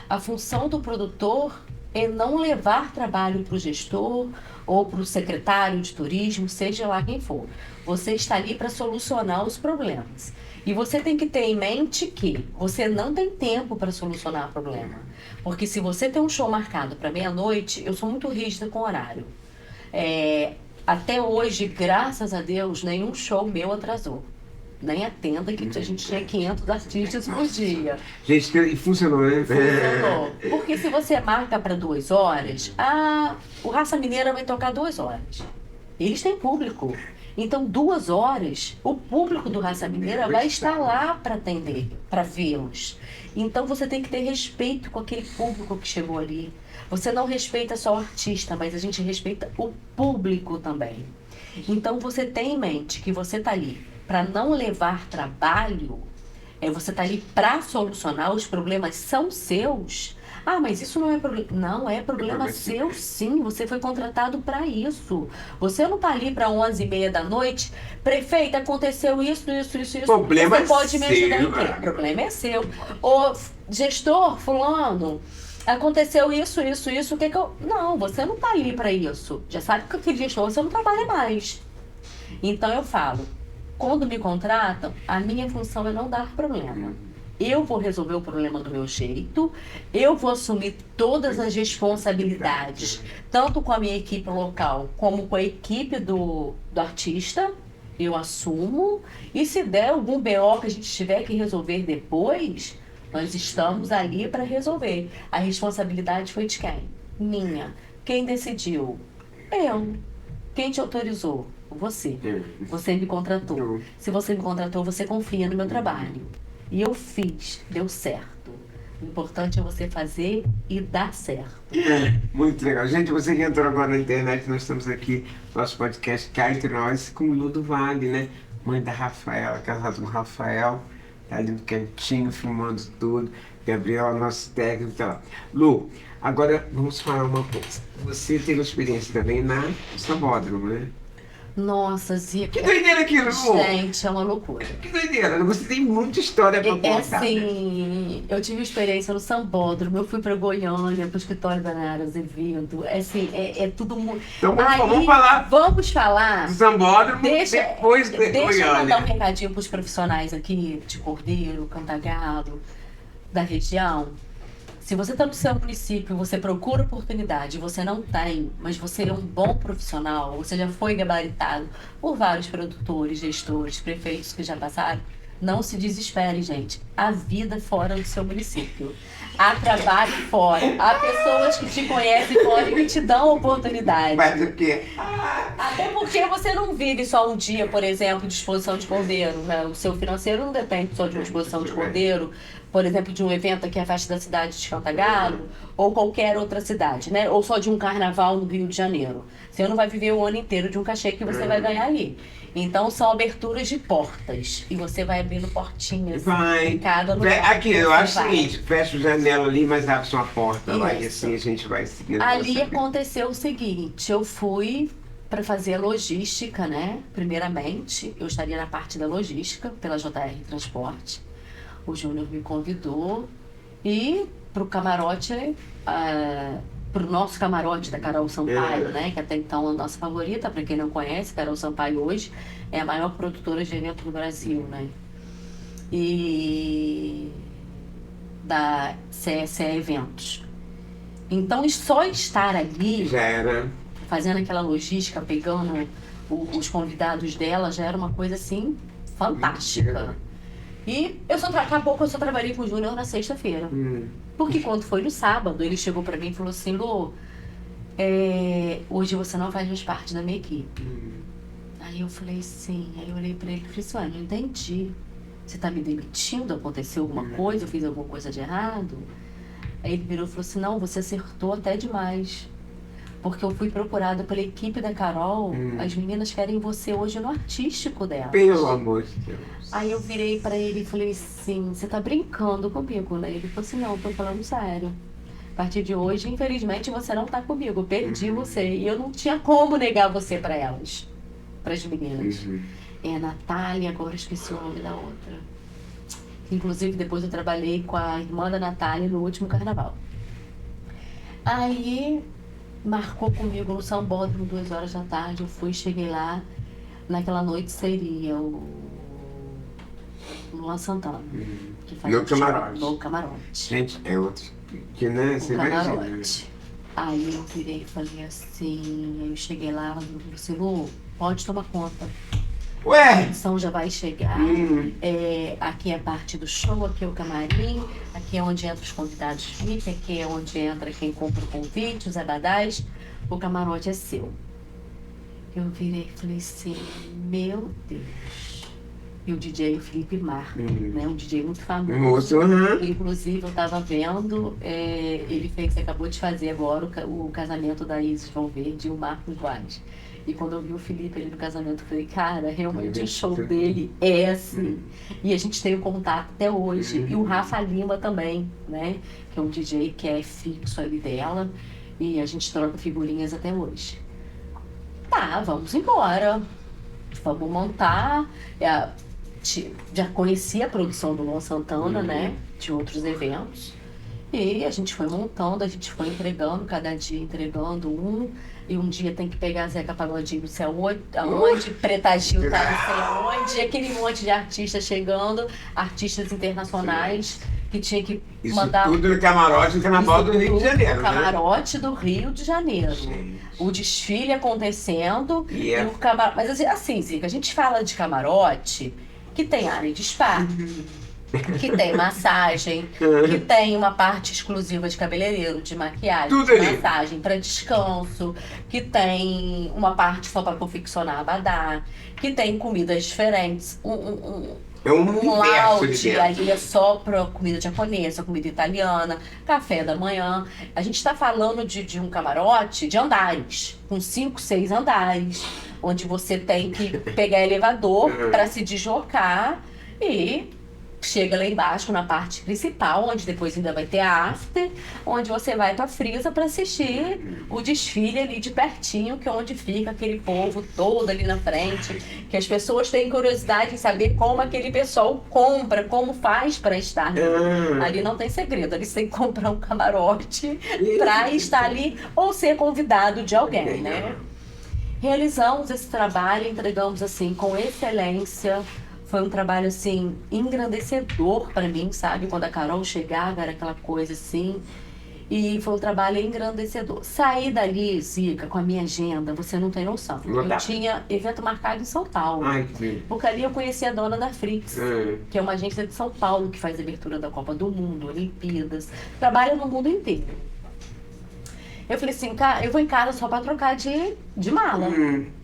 Speaker 3: a função do produtor é não levar trabalho para o gestor ou para o secretário de turismo, seja lá quem for. Você está ali para solucionar os problemas. E você tem que ter em mente que você não tem tempo para solucionar o problema. Porque se você tem um show marcado para meia-noite, eu sou muito rígida com o horário. Até hoje, graças a Deus, nenhum show meu atrasou. Nem atenda que a gente tinha 500 artistas por dia.
Speaker 2: Gente, e funcionou, né?
Speaker 3: Funcionou. Porque se você marca para 2 horas, o Raça Mineira vai tocar 2 horas. Eles têm público. Então, 2 horas, o público do Raça Mineira vai estar lá para atender, para vê-los. Então, você tem que ter respeito com aquele público que chegou ali. Você não respeita só o artista, mas a gente respeita o público também. Então, você tem em mente que você está ali para não levar trabalho, você está ali para solucionar, os problemas são seus. Mas isso não é problema. Não é problema seu, sim. Você foi contratado para isso. Você não está ali para 11h30 da noite. Prefeita, aconteceu isso.
Speaker 2: Problema
Speaker 3: você pode me ajudar
Speaker 2: seu,
Speaker 3: em quê? O problema é seu. Ô, gestor, fulano, aconteceu isso. O que que eu... Não, você não está ali para isso. Já sabe que aquele gestor você não trabalha mais. Então eu falo, quando me contratam, a minha função é não dar problema. Eu vou resolver o problema do meu jeito, eu vou assumir todas as responsabilidades, tanto com a minha equipe local, como com a equipe do artista, eu assumo, e se der algum BO que a gente tiver que resolver depois, nós estamos ali para resolver. A responsabilidade foi de quem? Minha. Quem decidiu? Eu. Quem te autorizou? Você. Você me contratou. Se você me contratou, você confia no meu trabalho. E eu fiz, deu certo. O importante é você fazer e dar certo.
Speaker 2: Muito legal. Gente, você que entrou agora na internet, nós estamos aqui, nosso podcast Cá Entre Nós, com Lu do Vale, né? Mãe da Rafaela, casada com o Rafael, tá ali no cantinho, filmando tudo. Gabriel, nosso técnico, tá lá. Lu, agora vamos falar uma coisa. Você teve experiência também na Sambódromo, né?
Speaker 3: Nossa, Zica.
Speaker 2: Que doideira aquilo, Lu!
Speaker 3: Gente, é uma loucura.
Speaker 2: Que doideira, você tem muita história pra contar.
Speaker 3: Assim, eu tive experiência no Sambódromo, eu fui pra Goiânia, pro escritório da Nayara Azevedo. É tudo muito...
Speaker 2: Então vamos falar
Speaker 3: Vamos falar
Speaker 2: do Sambódromo depois de
Speaker 3: Deixa eu
Speaker 2: Goiânia.
Speaker 3: mandar um recadinho pros profissionais aqui de Cordeiro, Cantagalo, da região. Se você está no seu município, você procura oportunidade, você não tem, mas você é um bom profissional, você já foi gabaritado por vários produtores, gestores, prefeitos que já passaram, não se desespere, gente. Há vida fora do seu município. Há trabalho fora. Há pessoas que te conhecem fora e que te dão oportunidade.
Speaker 2: Mas o quê?
Speaker 3: Até porque você não vive só um dia, por exemplo, de exposição de cordeiro, né? O seu financeiro não depende só de uma exposição de cordeiro, por exemplo, de um evento aqui à festa da cidade de Cantagalo, ou qualquer outra cidade, né? Ou só de um carnaval no Rio de Janeiro. Você não vai viver o ano inteiro de um cachê que você vai ganhar ali. Então, são aberturas de portas. E você vai abrindo portinhas em cada lugar.
Speaker 2: Aqui, eu acho o seguinte, fecha a janela ali, mas abre sua porta lá e assim a gente vai seguindo.
Speaker 3: Ali aconteceu o seguinte, eu fui para fazer a logística, né? Primeiramente, eu estaria na parte da logística, pela JR Transporte. O Júnior me convidou e para o camarote, para o nosso camarote da Carol Sampaio, né? Que até então é a nossa favorita, para quem não conhece, Carol Sampaio hoje é a maior produtora de evento do Brasil, né? E da CSE Eventos. Então, só estar ali,
Speaker 2: já era
Speaker 3: fazendo aquela logística, pegando os convidados dela, já era uma coisa assim fantástica. E acabou que eu só trabalhei com o Júnior na sexta-feira. Porque quando foi no sábado, ele chegou pra mim e falou assim, Lu, hoje você não faz mais parte da minha equipe. Aí eu falei sim, aí eu olhei pra ele e falei assim, não entendi. Você tá me demitindo? Aconteceu alguma coisa? Eu fiz alguma coisa de errado? Aí ele virou e falou assim, não, você acertou até demais. Porque eu fui procurada pela equipe da Carol, as meninas querem você hoje no artístico dela.
Speaker 2: Pelo amor de Deus.
Speaker 3: Aí eu virei pra ele e falei assim, você tá brincando comigo, né? Ele falou assim, não, tô falando sério. A partir de hoje, infelizmente, você não tá comigo, eu perdi você. E eu não tinha como negar você pra elas, pras meninas. É a Natália, agora eu esqueci o nome da outra. Inclusive, depois eu trabalhei com a irmã da Natália no último carnaval. Aí marcou comigo no Sambódromo, 2 horas da tarde, eu fui, cheguei lá, naquela noite seria o Luan Santana, que faz
Speaker 2: No camarote.
Speaker 3: No camarote.
Speaker 2: Gente, é outro, que né, você imagina.
Speaker 3: Camarote. Aí eu virei e falei assim, eu cheguei lá, ela falou assim, Lu, pode tomar conta.
Speaker 2: Ué!
Speaker 3: O som já vai chegar. Aqui é a parte do show, aqui é o camarim, aqui é onde entra os convidados VIP, aqui é onde entra quem compra o convite, os abadás. O camarote é seu. Eu virei e falei assim, meu Deus. E o DJ Felipe Marco, né? Um DJ muito famoso. Inclusive, eu estava vendo, ele acabou de fazer agora o casamento da Isis Valverde e o Marcos Guares. E quando eu vi o Felipe ali no casamento, eu falei, cara, realmente o show dele é assim. E a gente tem o contato até hoje. E o Rafa Lima também, né? Que é um DJ que é fixo ali dela. E a gente troca figurinhas até hoje. Tá, vamos embora. Vamos montar. Já conhecia a produção do Luan Santana, né? De outros eventos. E a gente foi montando, a gente foi entregando, cada dia entregando um. E um dia tem que pegar Zeca Pagodinho, não sei aonde, Preta Gil tá não sei aonde, aquele monte de artistas chegando, artistas internacionais, que tinha que mandar...
Speaker 2: Isso tudo no camarote do Carnaval do Rio de Janeiro, né?
Speaker 3: Camarote do Rio de Janeiro. Gente. O desfile acontecendo e o camarote... Mas assim, Zica, a gente fala de camarote que tem área de spa, que tem massagem, que tem uma parte exclusiva de cabeleireiro, de maquiagem,
Speaker 2: tudo
Speaker 3: de
Speaker 2: ali.
Speaker 3: Massagem para descanso, que tem uma parte só para confeccionar abadá, que tem comidas diferentes, um lounge ali é só para comida japonesa, comida italiana, café da manhã. A gente está falando de um camarote de andares, com 5, 6 andares, onde você tem que pegar elevador para se deslocar e chega lá embaixo na parte principal, onde depois ainda vai ter a after, onde você vai pra frisa para assistir o desfile ali de pertinho, que é onde fica aquele povo todo ali na frente, que as pessoas têm curiosidade em saber como aquele pessoal compra, como faz para estar ali. Ali não tem segredo, ali você tem que comprar um camarote para estar ali ou ser convidado de alguém, né? Realizamos esse trabalho, entregamos assim com excelência. Foi um trabalho, assim, engrandecedor para mim, sabe? Quando a Carol chegava, era aquela coisa assim. E foi um trabalho engrandecedor. Saí dali, Zica, com a minha agenda, você não tem noção. Eu tinha evento marcado em São Paulo. Porque ali eu conheci a dona da Frix, que é uma agência de São Paulo, que faz a abertura da Copa do Mundo, Olimpíadas. Trabalha no mundo inteiro. Eu falei assim, cara, eu vou em casa só pra trocar de mala.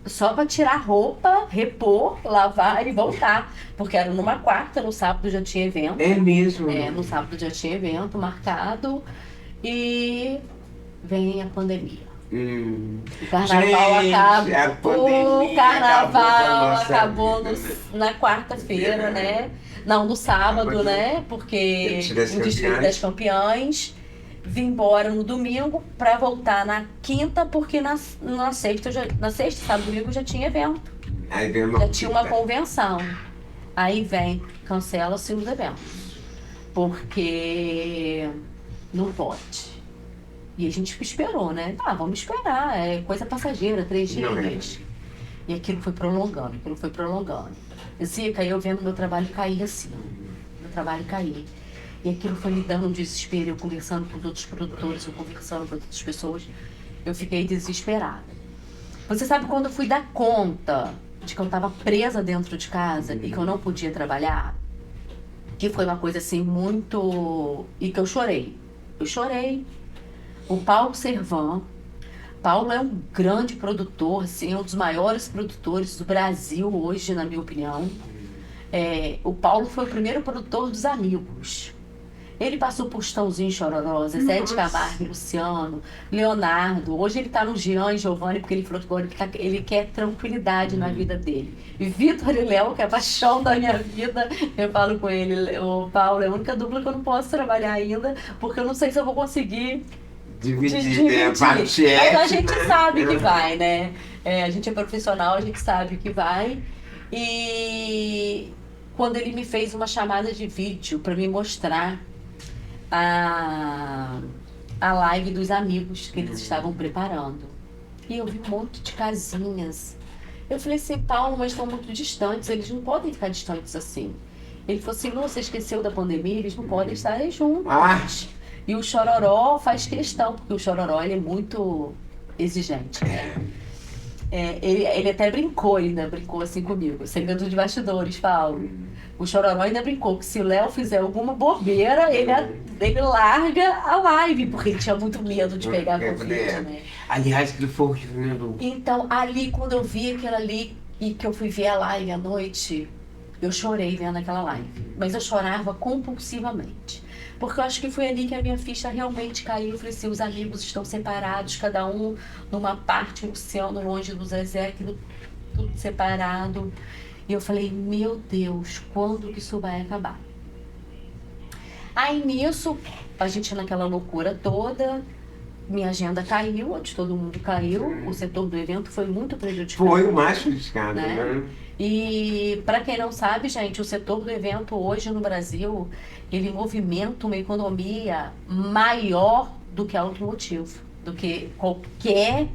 Speaker 3: Só pra tirar roupa, repor, lavar e voltar. Porque era numa quarta, no sábado já tinha evento.
Speaker 2: É mesmo?
Speaker 3: No sábado já tinha evento marcado. E vem a pandemia. O carnaval o carnaval acabou na quarta-feira, né? Não, no sábado, né? Porque o desfile das campeãs. Vim embora no domingo para voltar na quinta, porque na sexta, sábado, domingo já tinha evento.
Speaker 2: Aí vem uma
Speaker 3: já tinha uma convenção. Aí cancela-se os eventos. Porque não pode. E a gente esperou, né? Vamos esperar, é coisa passageira, 3 dias. E aquilo foi prolongando. Zica, eu vendo meu trabalho cair assim. E aquilo foi me dando um desespero, eu conversando com outros produtores, eu conversando com outras pessoas. Eu fiquei desesperada. Você sabe quando eu fui dar conta de que eu estava presa dentro de casa e que eu não podia trabalhar? Que foi uma coisa assim muito... E que eu chorei. O Paulo Servan. Paulo é um grande produtor, assim, um dos maiores produtores do Brasil hoje, na minha opinião. O Paulo foi o primeiro produtor dos Amigos. Ele passou por Chitãozinho e Chororó, Zé de Camargo, Luciano, Leonardo. Hoje ele tá no Jean e Giovanni, porque ele falou que ele quer tranquilidade na vida dele. E Vitor e Léo, que é a paixão da minha vida, eu falo com ele, o Paulo, é a única dupla que eu não posso trabalhar ainda, porque eu não sei se eu vou conseguir dividir.
Speaker 2: A parte
Speaker 3: Mas a gente sabe que vai, né? A gente é profissional, a gente sabe que vai. E quando ele me fez uma chamada de vídeo para me mostrar a live dos Amigos que eles estavam preparando. E eu vi um monte de casinhas. Eu falei assim, Paulo, mas estão muito distantes, eles não podem ficar distantes assim. Ele falou assim, não, você esqueceu da pandemia, eles não podem estar juntos. E o Chororó faz questão, porque o Chororó ele é muito exigente, né? Ele até brincou, ainda brincou assim comigo. Segredo de bastidores, Paulo. O Chororó ainda brincou que se o Léo fizer alguma bobeira, ele larga a live, porque ele tinha muito medo de pegar Covid, né?
Speaker 2: Aliás, que foi horrível.
Speaker 3: Então, ali, quando eu vi aquilo ali e que eu fui ver a live à noite, eu chorei vendo aquela live. Mas eu chorava compulsivamente. Porque eu acho que foi ali que a minha ficha realmente caiu. Eu falei assim, os amigos estão separados, cada um numa parte, o Luciano longe do Zezé, tudo separado. E eu falei, meu Deus, quando que isso vai acabar? Aí nisso, a gente naquela loucura toda, minha agenda caiu, onde todo mundo caiu, o setor do evento foi muito prejudicado.
Speaker 2: Foi o mais prejudicado, né?
Speaker 3: E para quem não sabe, gente, o setor do evento hoje no Brasil, ele movimenta uma economia maior do que a automotivo, do que qualquer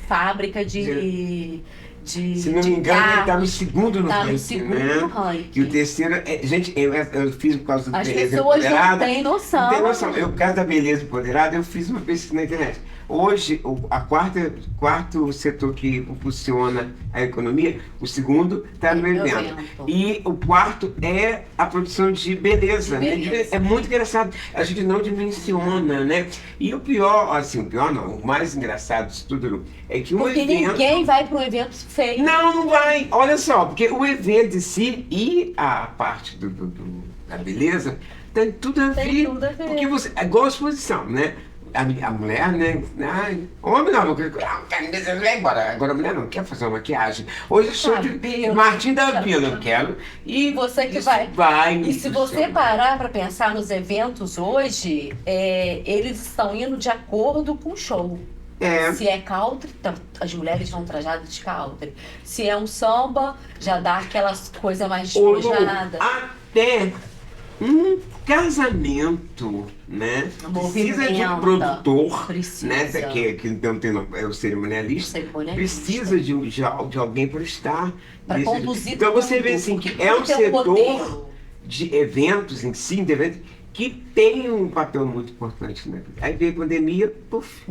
Speaker 3: fábrica de
Speaker 2: se não me engano, ele está no segundo no ranking, né?
Speaker 3: Ranking.
Speaker 2: E o terceiro, gente, eu fiz por causa do
Speaker 3: As
Speaker 2: Beleza
Speaker 3: pessoas
Speaker 2: Empoderada.
Speaker 3: não têm noção.
Speaker 2: Não tem noção. Eu, por causa da Beleza Empoderada, eu fiz uma pesquisa na internet. Hoje, quarto setor que impulsiona a economia, o segundo está no evento. E o quarto é a produção de beleza, né? É muito engraçado. A gente não dimensiona, né? E o pior, assim, o pior não, o mais engraçado disso tudo é que
Speaker 3: porque ninguém vai para um evento feio.
Speaker 2: Não vai. Olha só, porque o evento em si e a parte da beleza tem tudo a ver. Porque você, é igual a exposição, né? A mulher, né? Homem não, não quer ir embora. Agora a mulher não quer fazer uma maquiagem. Hoje eu sou de Martim da Vila, eu quero. E
Speaker 3: você que vai. E se você parar para pensar nos eventos hoje, eles estão indo de acordo com o show. Se é country, as mulheres vão trajadas de country. Se é um samba, já dá aquelas coisas mais despojadas.
Speaker 2: Até um casamento, né? Precisa de um produtor, né? Que não tem o cerimonialista. Precisa de alguém para estar.
Speaker 3: Para conduzir.
Speaker 2: Então você vê assim que é um setor de eventos em si, de eventos, que tem um papel muito importante, né? Aí veio a pandemia, puf.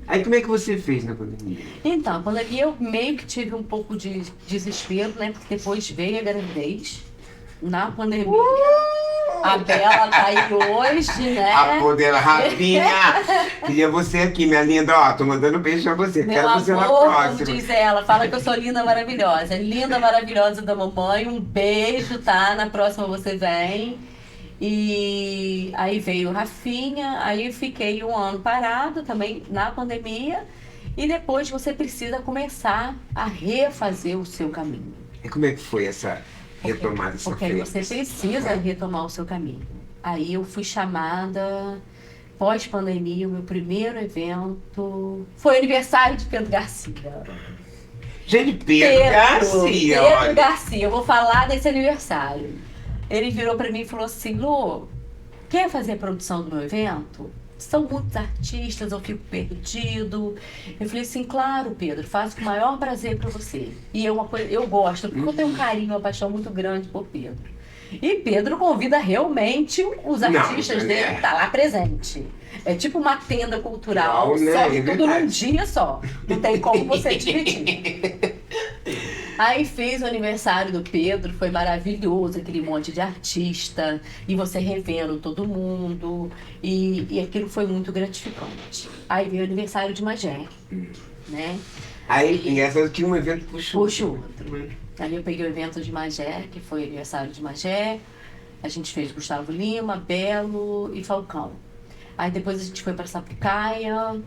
Speaker 2: Aí como é que você fez na pandemia?
Speaker 3: Então, a pandemia eu meio que tive um pouco de desespero, né? Porque depois veio a gravidez. Na pandemia. A Bela tá aí hoje, né?
Speaker 2: A poder Rafinha! Queria você aqui, minha linda. Ó, tô mandando um beijo pra você.
Speaker 3: Meu
Speaker 2: quero
Speaker 3: amor,
Speaker 2: você na próxima.
Speaker 3: como diz ela, fala que eu sou linda, maravilhosa. Linda, maravilhosa da mamãe. Um beijo, tá? Na próxima você vem. E aí veio Rafinha, aí eu fiquei um ano parado também na pandemia. E depois você precisa começar a refazer o seu caminho.
Speaker 2: E como é que foi essa retomada?
Speaker 3: Porque aí você precisa retomar o seu caminho. Aí eu fui chamada, pós-pandemia, o meu primeiro evento foi o aniversário de Pedro Garcia.
Speaker 2: Gente, Pedro Garcia!
Speaker 3: Pedro Garcia, eu vou falar desse aniversário. Ele virou para mim e falou assim, Lu, quer fazer a produção do meu evento? São muitos artistas, eu fico perdido. Eu falei assim, claro, Pedro, faço com o maior prazer para você. E eu gosto, porque eu tenho um carinho, uma paixão muito grande por Pedro. E Pedro convida realmente os artistas dele, tá lá presente. É tipo uma tenda cultural, só que tudo num dia só. Não tem como você dividir. Aí fez o aniversário do Pedro, foi maravilhoso, aquele monte de artista, e você revendo todo mundo, e aquilo foi muito gratificante. Aí veio o aniversário de Magé, né?
Speaker 2: Aí, essa tinha um evento puxou
Speaker 3: outro. Aí eu peguei o evento de Magé, que foi o aniversário de Magé, a gente fez Gustavo Lima, Belo e Falcão. Aí depois a gente foi para Sapucaia,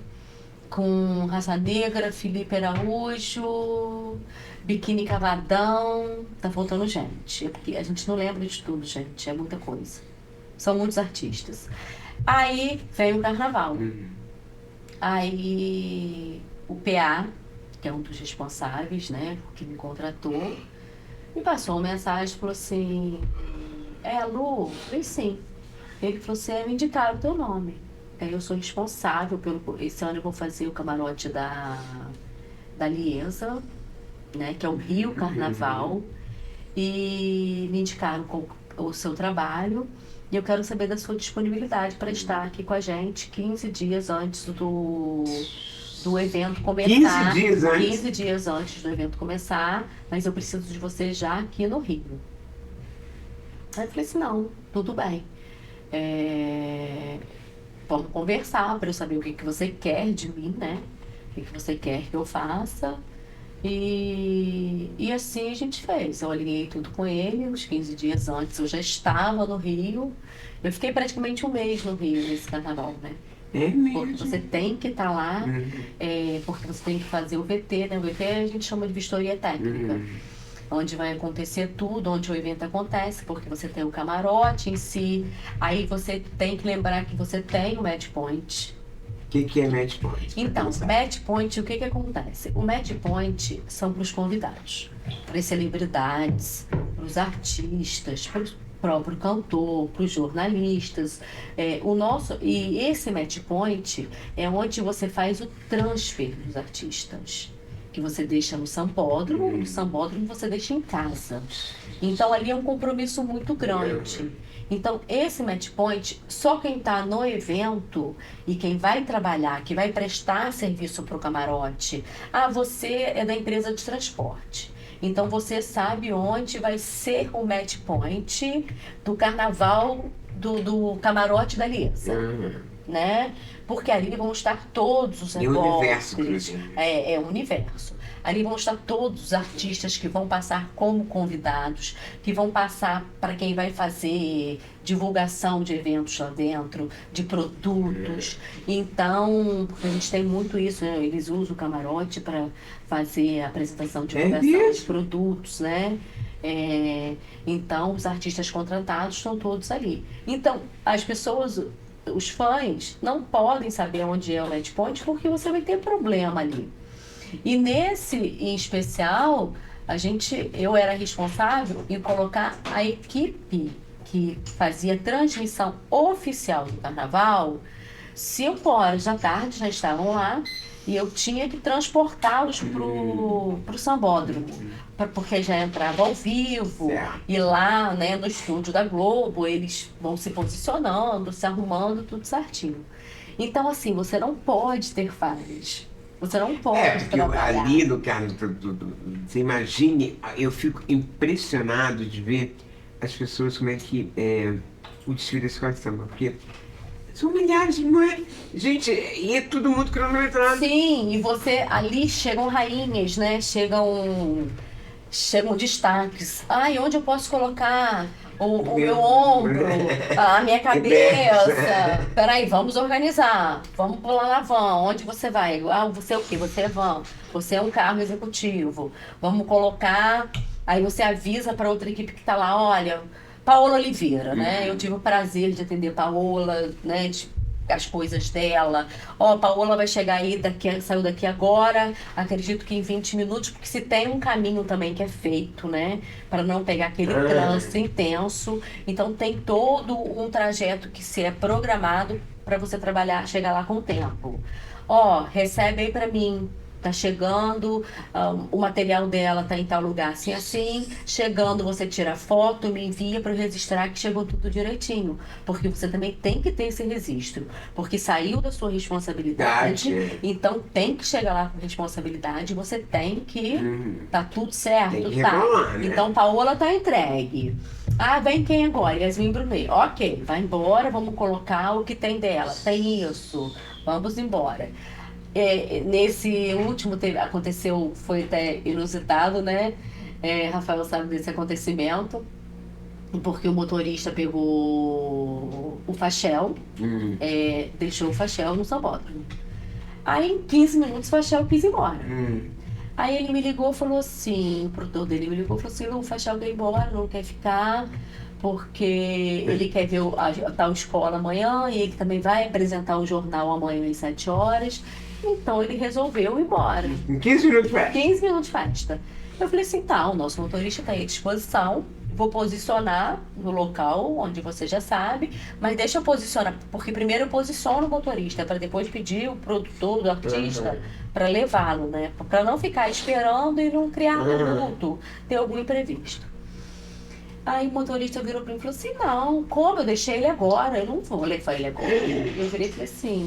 Speaker 3: com Raça Negra, Felipe Araújo, Biquíni Cavadão, tá faltando gente. É porque a gente não lembra de tudo, gente, é muita coisa. São muitos artistas. Aí veio o carnaval. Aí o PA, que é um dos responsáveis, né, que me contratou, me passou uma mensagem e falou assim, Lu? Eu falei, sim. Ele falou assim, me indicaram o teu nome. Eu sou responsável esse ano eu vou fazer o camarote da Liesa, né, que é o Rio Carnaval, e me indicaram o seu trabalho, e eu quero saber da sua disponibilidade para estar aqui com a gente 15 dias antes do do evento
Speaker 2: 15
Speaker 3: começar.
Speaker 2: dias antes?
Speaker 3: 15 dias antes do evento começar, mas eu preciso de você já aqui no Rio. Aí eu falei assim, não, tudo bem. Vamos conversar para eu saber o que você quer de mim, né? O que você quer que eu faça. E assim a gente fez. Eu alinhei tudo com ele, uns 15 dias antes eu já estava no Rio. Eu fiquei praticamente um mês no Rio nesse carnaval, né?
Speaker 2: É
Speaker 3: Porque
Speaker 2: mesmo.
Speaker 3: você tem que estar lá, porque você tem que fazer o VT, né? O VT a gente chama de vistoria técnica. Onde vai acontecer tudo, onde o evento acontece, porque você tem o camarote em si. Aí você tem que lembrar que você tem o match point.
Speaker 2: O que é match point?
Speaker 3: Então, match point, o que acontece? O match point são para os convidados, para as celebridades, para os artistas, para o próprio cantor, para os jornalistas. E esse match point é onde você faz o transfer dos artistas, que você deixa no sambódromo, no sambódromo você deixa em casa. Então, ali é um compromisso muito grande. Então, esse match point, só quem está no evento e quem vai trabalhar, que vai prestar serviço para o camarote. Você é da empresa de transporte. Então, você sabe onde vai ser o match point do carnaval do camarote da Liesa. Né? Porque ali vão estar todos os
Speaker 2: E o universo, inclusive.
Speaker 3: É o universo. Ali vão estar todos os artistas que vão passar como convidados, que vão passar para quem vai fazer divulgação de eventos lá dentro, de produtos. Então, porque a gente tem muito isso, né? Eles usam o camarote para fazer a apresentação de divulgação de produtos, né? Então, os artistas contratados estão todos ali. Então, as pessoas, os fãs, não podem saber onde é o match point porque você vai ter problema ali. E nesse em especial, eu era responsável em colocar a equipe que fazia transmissão oficial do carnaval, 5 horas da tarde já estavam lá, e eu tinha que transportá-los pro sambódromo, porque já entrava ao vivo, e lá, né, no estúdio da Globo, eles vão se posicionando, se arrumando, tudo certinho. Então, assim, você não pode ter falhas. Você não pode
Speaker 2: porque
Speaker 3: trabalhar.
Speaker 2: ali no caso você imagine, eu fico impressionado de ver as pessoas como é que o desfile da escola de samba, porque são milhares, não é? Gente, e é todo mundo cronometrado.
Speaker 3: Sim, e você ali chegam rainhas, né? Chegam destaques. Onde eu posso colocar o meu ombro, a minha cabeça? Peraí, vamos organizar. Vamos pular na van. Onde você vai? Você é o quê? Você é van. Você é um carro executivo. Vamos colocar. Aí você avisa para outra equipe que está lá, olha, Paola Oliveira, né? Eu tive o prazer de atender Paola, né? As coisas dela. Paola vai chegar aí, saiu daqui agora, acredito que em 20 minutos, porque se tem um caminho também que é feito, né? Para não pegar aquele trânsito intenso. Então tem todo um trajeto que se é programado para você trabalhar, chegar lá com o tempo. Recebe aí para mim. Tá chegando, o material dela tá em tal lugar assim, chegando você tira a foto, me envia para eu registrar que chegou tudo direitinho, porque você também tem que ter esse registro, porque saiu da sua responsabilidade, então tem que chegar lá com responsabilidade, você tem que, tá tudo certo,
Speaker 2: tem que regular, né?
Speaker 3: Então Paola tá entregue. Vem quem agora? Yasmin Brunet. Ok, vai embora, vamos colocar o que tem dela, tem isso, vamos embora. Nesse último aconteceu, foi até inusitado, né? Rafael sabe desse acontecimento, porque o motorista pegou o Fachel, deixou o Fachel no sambódromo. Aí em 15 minutos o Fachel quis ir embora. Aí ele me ligou e falou assim, o produtor dele me ligou e falou assim, o Fachel quer ir embora, não quer ficar, porque ele quer ver a tal escola amanhã e ele também vai apresentar o jornal amanhã às 7 horas. Então ele resolveu ir embora.
Speaker 2: Em 15 minutos de festa.
Speaker 3: 15 minutos de festa. Eu falei assim, o nosso motorista está aí à disposição, vou posicionar no local onde você já sabe, mas deixa eu posicionar, porque primeiro eu posiciono o motorista, para depois pedir o produtor do artista para levá-lo, né? Para não ficar esperando e não criar tumulto, ter algum imprevisto. Aí o motorista virou para mim e falou assim, não, como eu deixei ele agora, eu não vou levar ele agora. Eu virei e falei assim,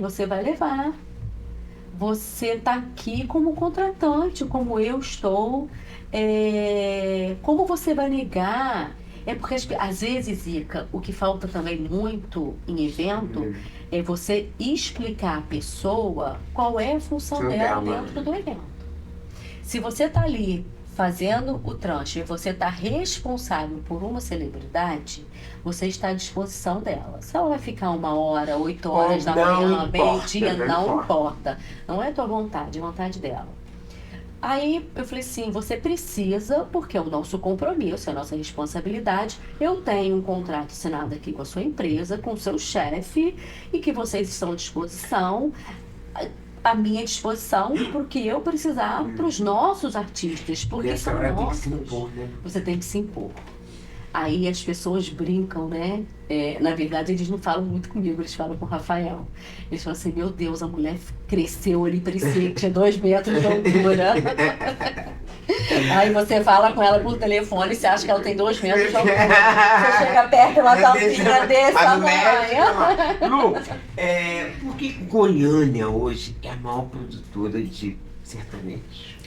Speaker 3: você vai levar. você está aqui como contratante, como eu estou. Como você vai negar? É porque às vezes, Ica, o que falta também muito em evento é você explicar à pessoa qual é a função dela dentro do evento. Se você está ali fazendo o transfer, você está responsável por uma celebridade, você está à disposição dela. Se ela vai ficar 1 hora, 8 horas da manhã, meio-dia, não importa. Não é tua vontade, é vontade dela. Aí eu falei assim, você precisa, porque é o nosso compromisso, é a nossa responsabilidade. Eu tenho um contrato assinado aqui com a sua empresa, com o seu chefe, e que vocês estão à disposição, à minha disposição, porque eu precisar para os nossos artistas, porque são nossos. Tem que se impor, né? Você tem que se impor. Aí as pessoas brincam, né? Na verdade, eles não falam muito comigo, eles falam com o Rafael. Eles falam assim, meu Deus, a mulher cresceu ali, parecia que tinha 2 metros de altura. Aí você fala com ela por telefone, você acha que ela tem 2 metros de altura. Você chega perto, ela tá desse tamanho.
Speaker 2: Lu, por que Goiânia hoje é a maior produtora de sertanejos?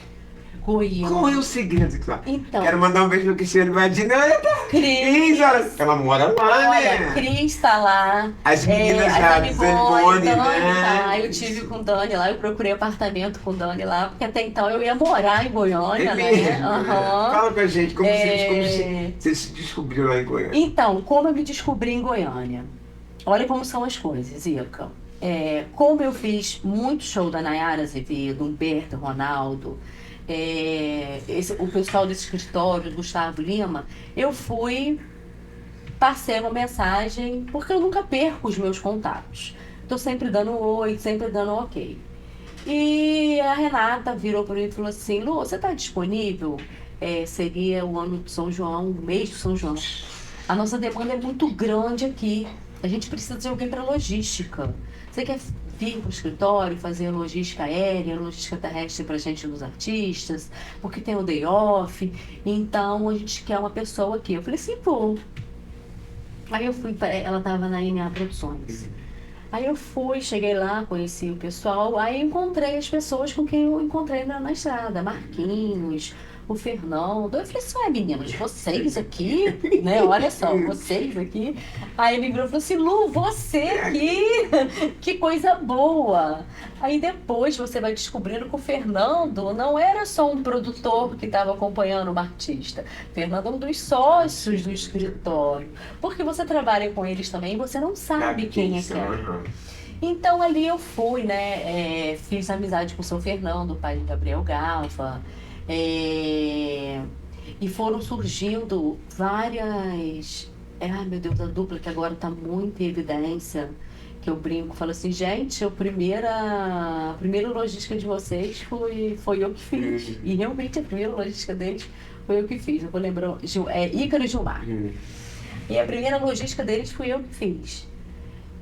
Speaker 3: Goiânia.
Speaker 2: Qual é o segredo, claro?
Speaker 3: Então,
Speaker 2: quero mandar um beijo no Cristiano Vadina. Cris, ela mora lá, né?
Speaker 3: Cris tá lá.
Speaker 2: As meninas da Dani, né?
Speaker 3: Tá. Eu tive com o Dani lá, eu procurei apartamento com o Dani lá, porque até então eu ia morar em Goiânia, né?
Speaker 2: Fala pra gente, como você se descobriu lá em Goiânia?
Speaker 3: Então, como eu me descobri em Goiânia? Olha como são as coisas, Ica. Como eu fiz muito show da Nayara Azevedo, Humberto, Ronaldo, o pessoal desse escritório, Gustavo Lima, eu passei uma mensagem, porque eu nunca perco os meus contatos. Estou sempre dando oi, sempre dando ok. E a Renata virou para mim e falou assim, Lu, você está disponível? Seria o ano de São João, o mês de São João. A nossa demanda é muito grande aqui. A gente precisa de alguém para logística. Você quer vir para o escritório, fazer logística aérea, logística terrestre para a gente dos artistas, porque tem o day off, então a gente quer uma pessoa aqui. Eu falei assim, vou. Aí eu fui, ela estava na NA Produções. Aí eu fui, cheguei lá, conheci o pessoal, aí encontrei as pessoas com quem eu encontrei na estrada, Marquinhos, o Fernando. Eu falei assim, meninas, vocês aqui, né? Olha só, vocês aqui. Aí ele virou e falou assim, Lu, você aqui, que coisa boa. Aí depois você vai descobrindo que o Fernando não era só um produtor que estava acompanhando uma artista. Fernando é um dos sócios do escritório. Porque você trabalha com eles também e você não sabe quem é quem. Então ali eu fui, né? Fiz amizade com o seu Fernando, o pai de Gabriel Gava. E foram surgindo várias... ai meu Deus, a dupla que agora está muito em evidência, que eu brinco, falo assim, gente, a primeira logística de vocês foi eu que fiz. E realmente a primeira logística deles foi eu que fiz. Eu vou lembrar, Ícaro e Gilmar. E a primeira logística deles foi eu que fiz.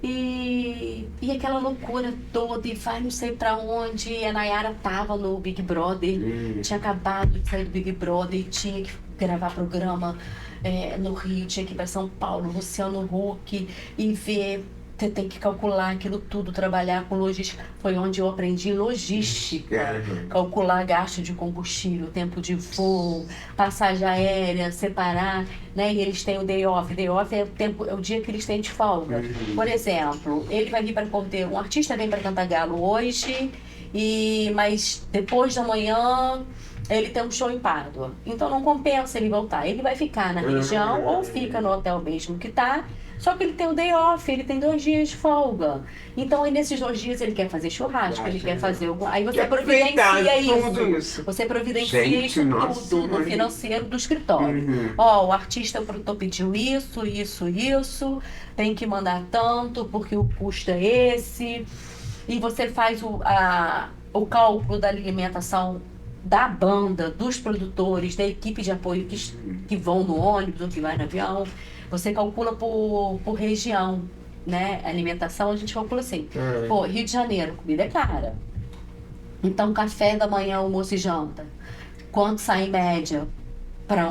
Speaker 3: E aquela loucura toda, e vai não sei pra onde. E a Nayara tava no Big Brother, tinha acabado de sair do Big Brother, e tinha que gravar programa no Rio, tinha que ir pra São Paulo, Luciano Huck, e ver, você tem que calcular aquilo tudo, trabalhar com logística. Foi onde eu aprendi logística, calcular gasto de combustível, tempo de voo, passagem aérea, separar, né? E eles têm o day off. Day off é o dia que eles têm de folga. Por exemplo, ele vai vir para conter, um artista vem para Cantagalo hoje, mas depois da manhã ele tem um show em Pádua. Então não compensa ele voltar. Ele vai ficar na região ou fica no hotel mesmo que tá. Só que ele tem o day off, ele tem 2 dias de folga. Então, aí nesses 2 dias ele quer fazer churrasco, ele quer fazer algum... Aí você providencia isso. Você providencia isso tudo no financeiro do escritório. Ó, o artista, o produtor pediu isso, tem que mandar tanto, porque o custo é esse. E você faz o cálculo da alimentação da banda, dos produtores, da equipe de apoio que vão no ônibus ou que vai no avião. Você calcula por região, né? Alimentação a gente calcula assim. Pô, Rio de Janeiro, comida é cara. Então, café da manhã, almoço e janta. Quanto sai em média para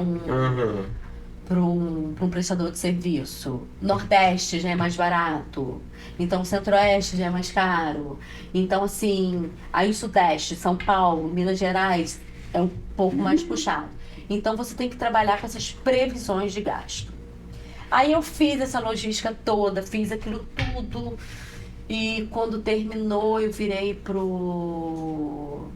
Speaker 3: para um prestador de serviço. Nordeste já é mais barato. Então, Centro-Oeste já é mais caro. Então, assim, aí o Sudeste, São Paulo, Minas Gerais, é um pouco mais puxado. Então, você tem que trabalhar com essas previsões de gasto. Aí eu fiz essa logística toda, fiz aquilo tudo. E quando terminou, eu virei pro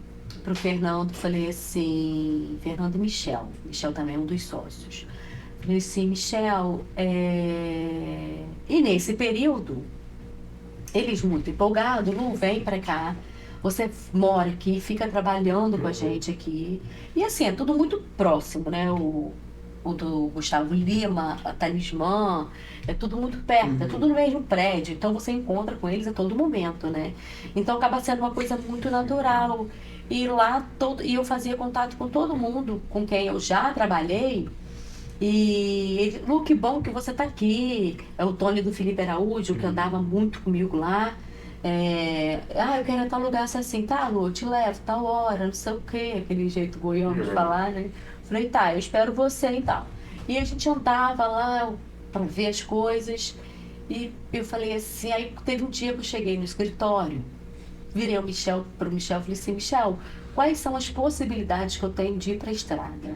Speaker 3: Fernando, falei assim, Fernando e Michel também é um dos sócios. Falei assim, Michel, e nesse período, eles muito empolgados, Lu, vem pra cá, você mora aqui, fica trabalhando com a gente aqui. E assim, é tudo muito próximo, né? O do Gustavo Lima, a Talismã, é tudo muito perto, é tudo no mesmo prédio, então você encontra com eles a todo momento, né? Então acaba sendo uma coisa muito natural. E lá e eu fazia contato com todo mundo com quem eu já trabalhei. E ele, Lu, que bom que você tá aqui. É o Tony do Felipe Araújo, que andava muito comigo lá. Eu quero ir tal lugar assim, tá, Lu, eu te levo, tal hora, não sei o quê, aquele jeito goiano de falar, né? Falei, tá, eu espero você e tal. E a gente andava lá pra ver as coisas. E eu falei assim, aí teve um dia que eu cheguei no escritório, virei pro Michel e falei assim, Michel, quais são as possibilidades que eu tenho de ir pra estrada?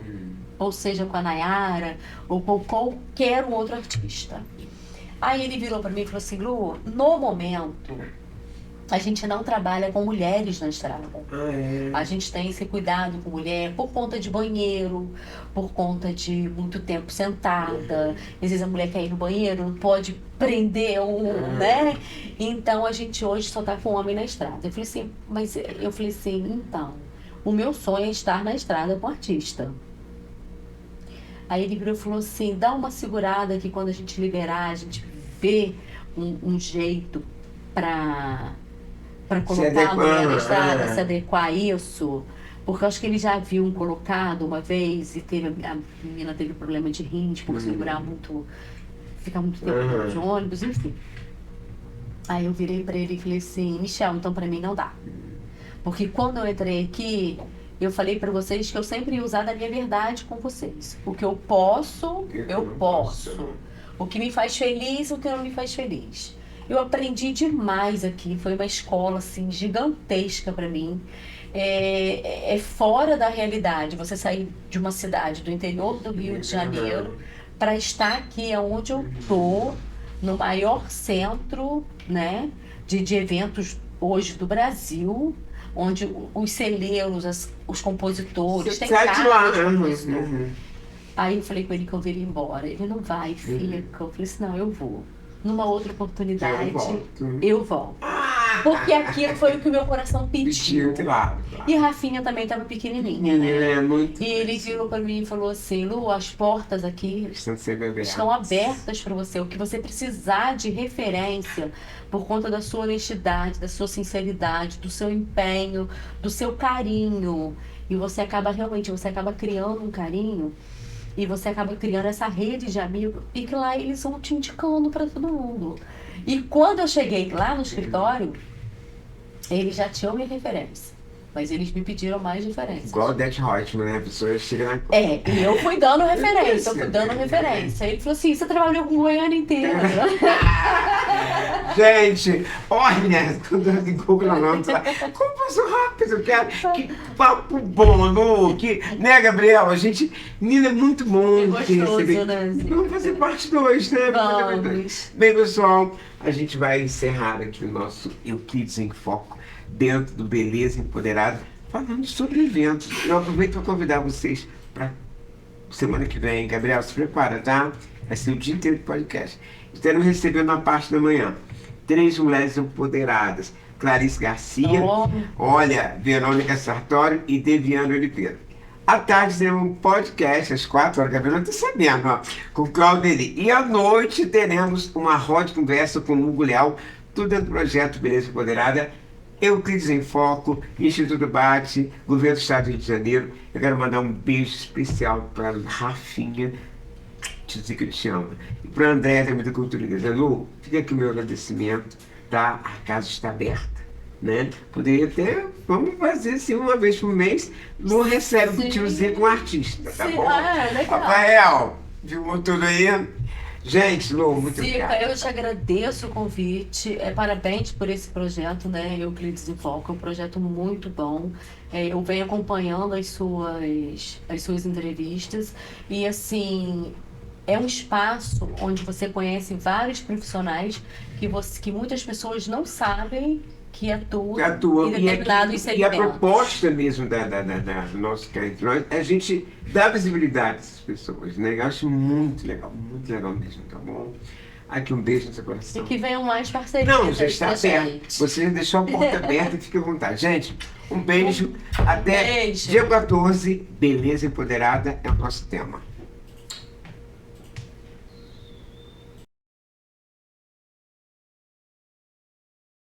Speaker 3: Ou seja, com a Nayara, ou com qualquer outro artista. Aí ele virou pra mim e falou assim, Lu, no momento, a gente não trabalha com mulheres na estrada. A gente tem esse cuidado com mulher por conta de banheiro, por conta de muito tempo sentada. Às vezes a mulher quer ir no banheiro, não pode prender né? Então a gente hoje só tá com homem na estrada. Eu falei assim, então, o meu sonho é estar na estrada com artista. Aí ele virou e falou assim, dá uma segurada que quando a gente liberar, a gente vê um jeito para colocar a mulher na estrada, se adequar a isso. Porque eu acho que ele já viu um colocado uma vez e a menina teve problema de rins por segurar muito, ficar muito tempo de ônibus, enfim. Aí eu virei para ele e falei assim, Michel, então para mim não dá. Porque quando eu entrei aqui, eu falei para vocês que eu sempre ia usar da minha verdade com vocês. O que eu posso, eu posso. O que me faz feliz, o que não me faz feliz. Eu aprendi demais aqui, foi uma escola assim gigantesca para mim. É fora da realidade você sair de uma cidade do interior do Rio de Janeiro para estar aqui onde eu tô, no maior centro, né, de eventos hoje do Brasil, onde os celeiros, os compositores, tem casa de compositor. Aí eu falei com ele que eu viria embora. Ele não vai, fica. Eu falei assim, não, eu vou. Numa outra oportunidade, eu volto. Porque aquilo foi o que o meu coração pediu.
Speaker 2: Claro.
Speaker 3: E a Rafinha também estava pequenininha, né? E ele virou para mim e falou assim, Lu, as portas aqui estão abertas para você. O que você precisar de referência, por conta da sua honestidade, da sua sinceridade, do seu empenho, do seu carinho. E você acaba criando um carinho. E você acaba criando essa rede de amigos e que lá eles vão te indicando para todo mundo. E quando eu cheguei lá no escritório, eles já tinham minha referência. Mas eles me pediram mais referências.
Speaker 2: Igual o Dead Hotman, né? A pessoa chega na...
Speaker 3: E eu fui dando referência. Ele falou assim, você trabalhou com Goiânia inteira.
Speaker 2: Gente, olha, como passou rápido, cara. Que papo bom, Lu. Né, Gabriel? Menina, é muito bom te receber.
Speaker 3: Né?
Speaker 2: Vamos fazer parte 2, né?
Speaker 3: Vamos.
Speaker 2: Bem, pessoal, a gente vai encerrar aqui o nosso Euclides em Foco, dentro do Beleza Empoderada, falando sobre eventos. Eu aproveito para convidar vocês para semana que vem. Gabriel, se prepara, tá? Vai ser o dia inteiro de podcast. Estaremos recebendo na parte da manhã 3 mulheres empoderadas. Clarice Garcia, olha, Verônica Sartório e Deviane Oliveira. À tarde teremos um podcast às 4 horas, Gabriel, não estou sabendo, ó, com o Claudeli. E à noite teremos uma roda de conversa com o Hugo Leal, tudo dentro do projeto Beleza Empoderada, Euclides em Foco, Instituto Bate, Governo do Estado do Rio de Janeiro. Eu quero mandar um beijo especial para a Rafinha, te dizer que eu te amo. E para a Andréia também da Cultura Igreja. Lu, fica aqui o meu agradecimento, tá? A casa está aberta, né? Poderia até, vamos fazer assim uma vez por mês, Lu recebe o tiozinho com um artista, tá bom?
Speaker 3: Legal.
Speaker 2: Rafael, Filmou tudo aí. Gente, Lu, muito
Speaker 3: Zica,
Speaker 2: obrigado.
Speaker 3: eu te agradeço o convite. Parabéns por esse projeto, né? Euclides em Foco, é um projeto muito bom. Eu venho acompanhando as suas entrevistas e, assim, é um espaço onde você conhece vários profissionais que muitas pessoas não sabem que atuam
Speaker 2: Que atua.
Speaker 3: em determinados
Speaker 2: E a
Speaker 3: segmentos.
Speaker 2: proposta mesmo do nosso crédito é a gente dar visibilidade a essas pessoas, né? Eu acho muito legal mesmo, tá bom? Aqui um beijo no seu
Speaker 3: E
Speaker 2: coração.
Speaker 3: que venham mais parcerias.
Speaker 2: Não, já está
Speaker 3: da
Speaker 2: aberto.
Speaker 3: gente.
Speaker 2: Você deixou a porta aberta, fique à vontade. Gente, um beijo. Até
Speaker 3: Beijo.
Speaker 2: dia 14, Beleza Empoderada é o nosso tema.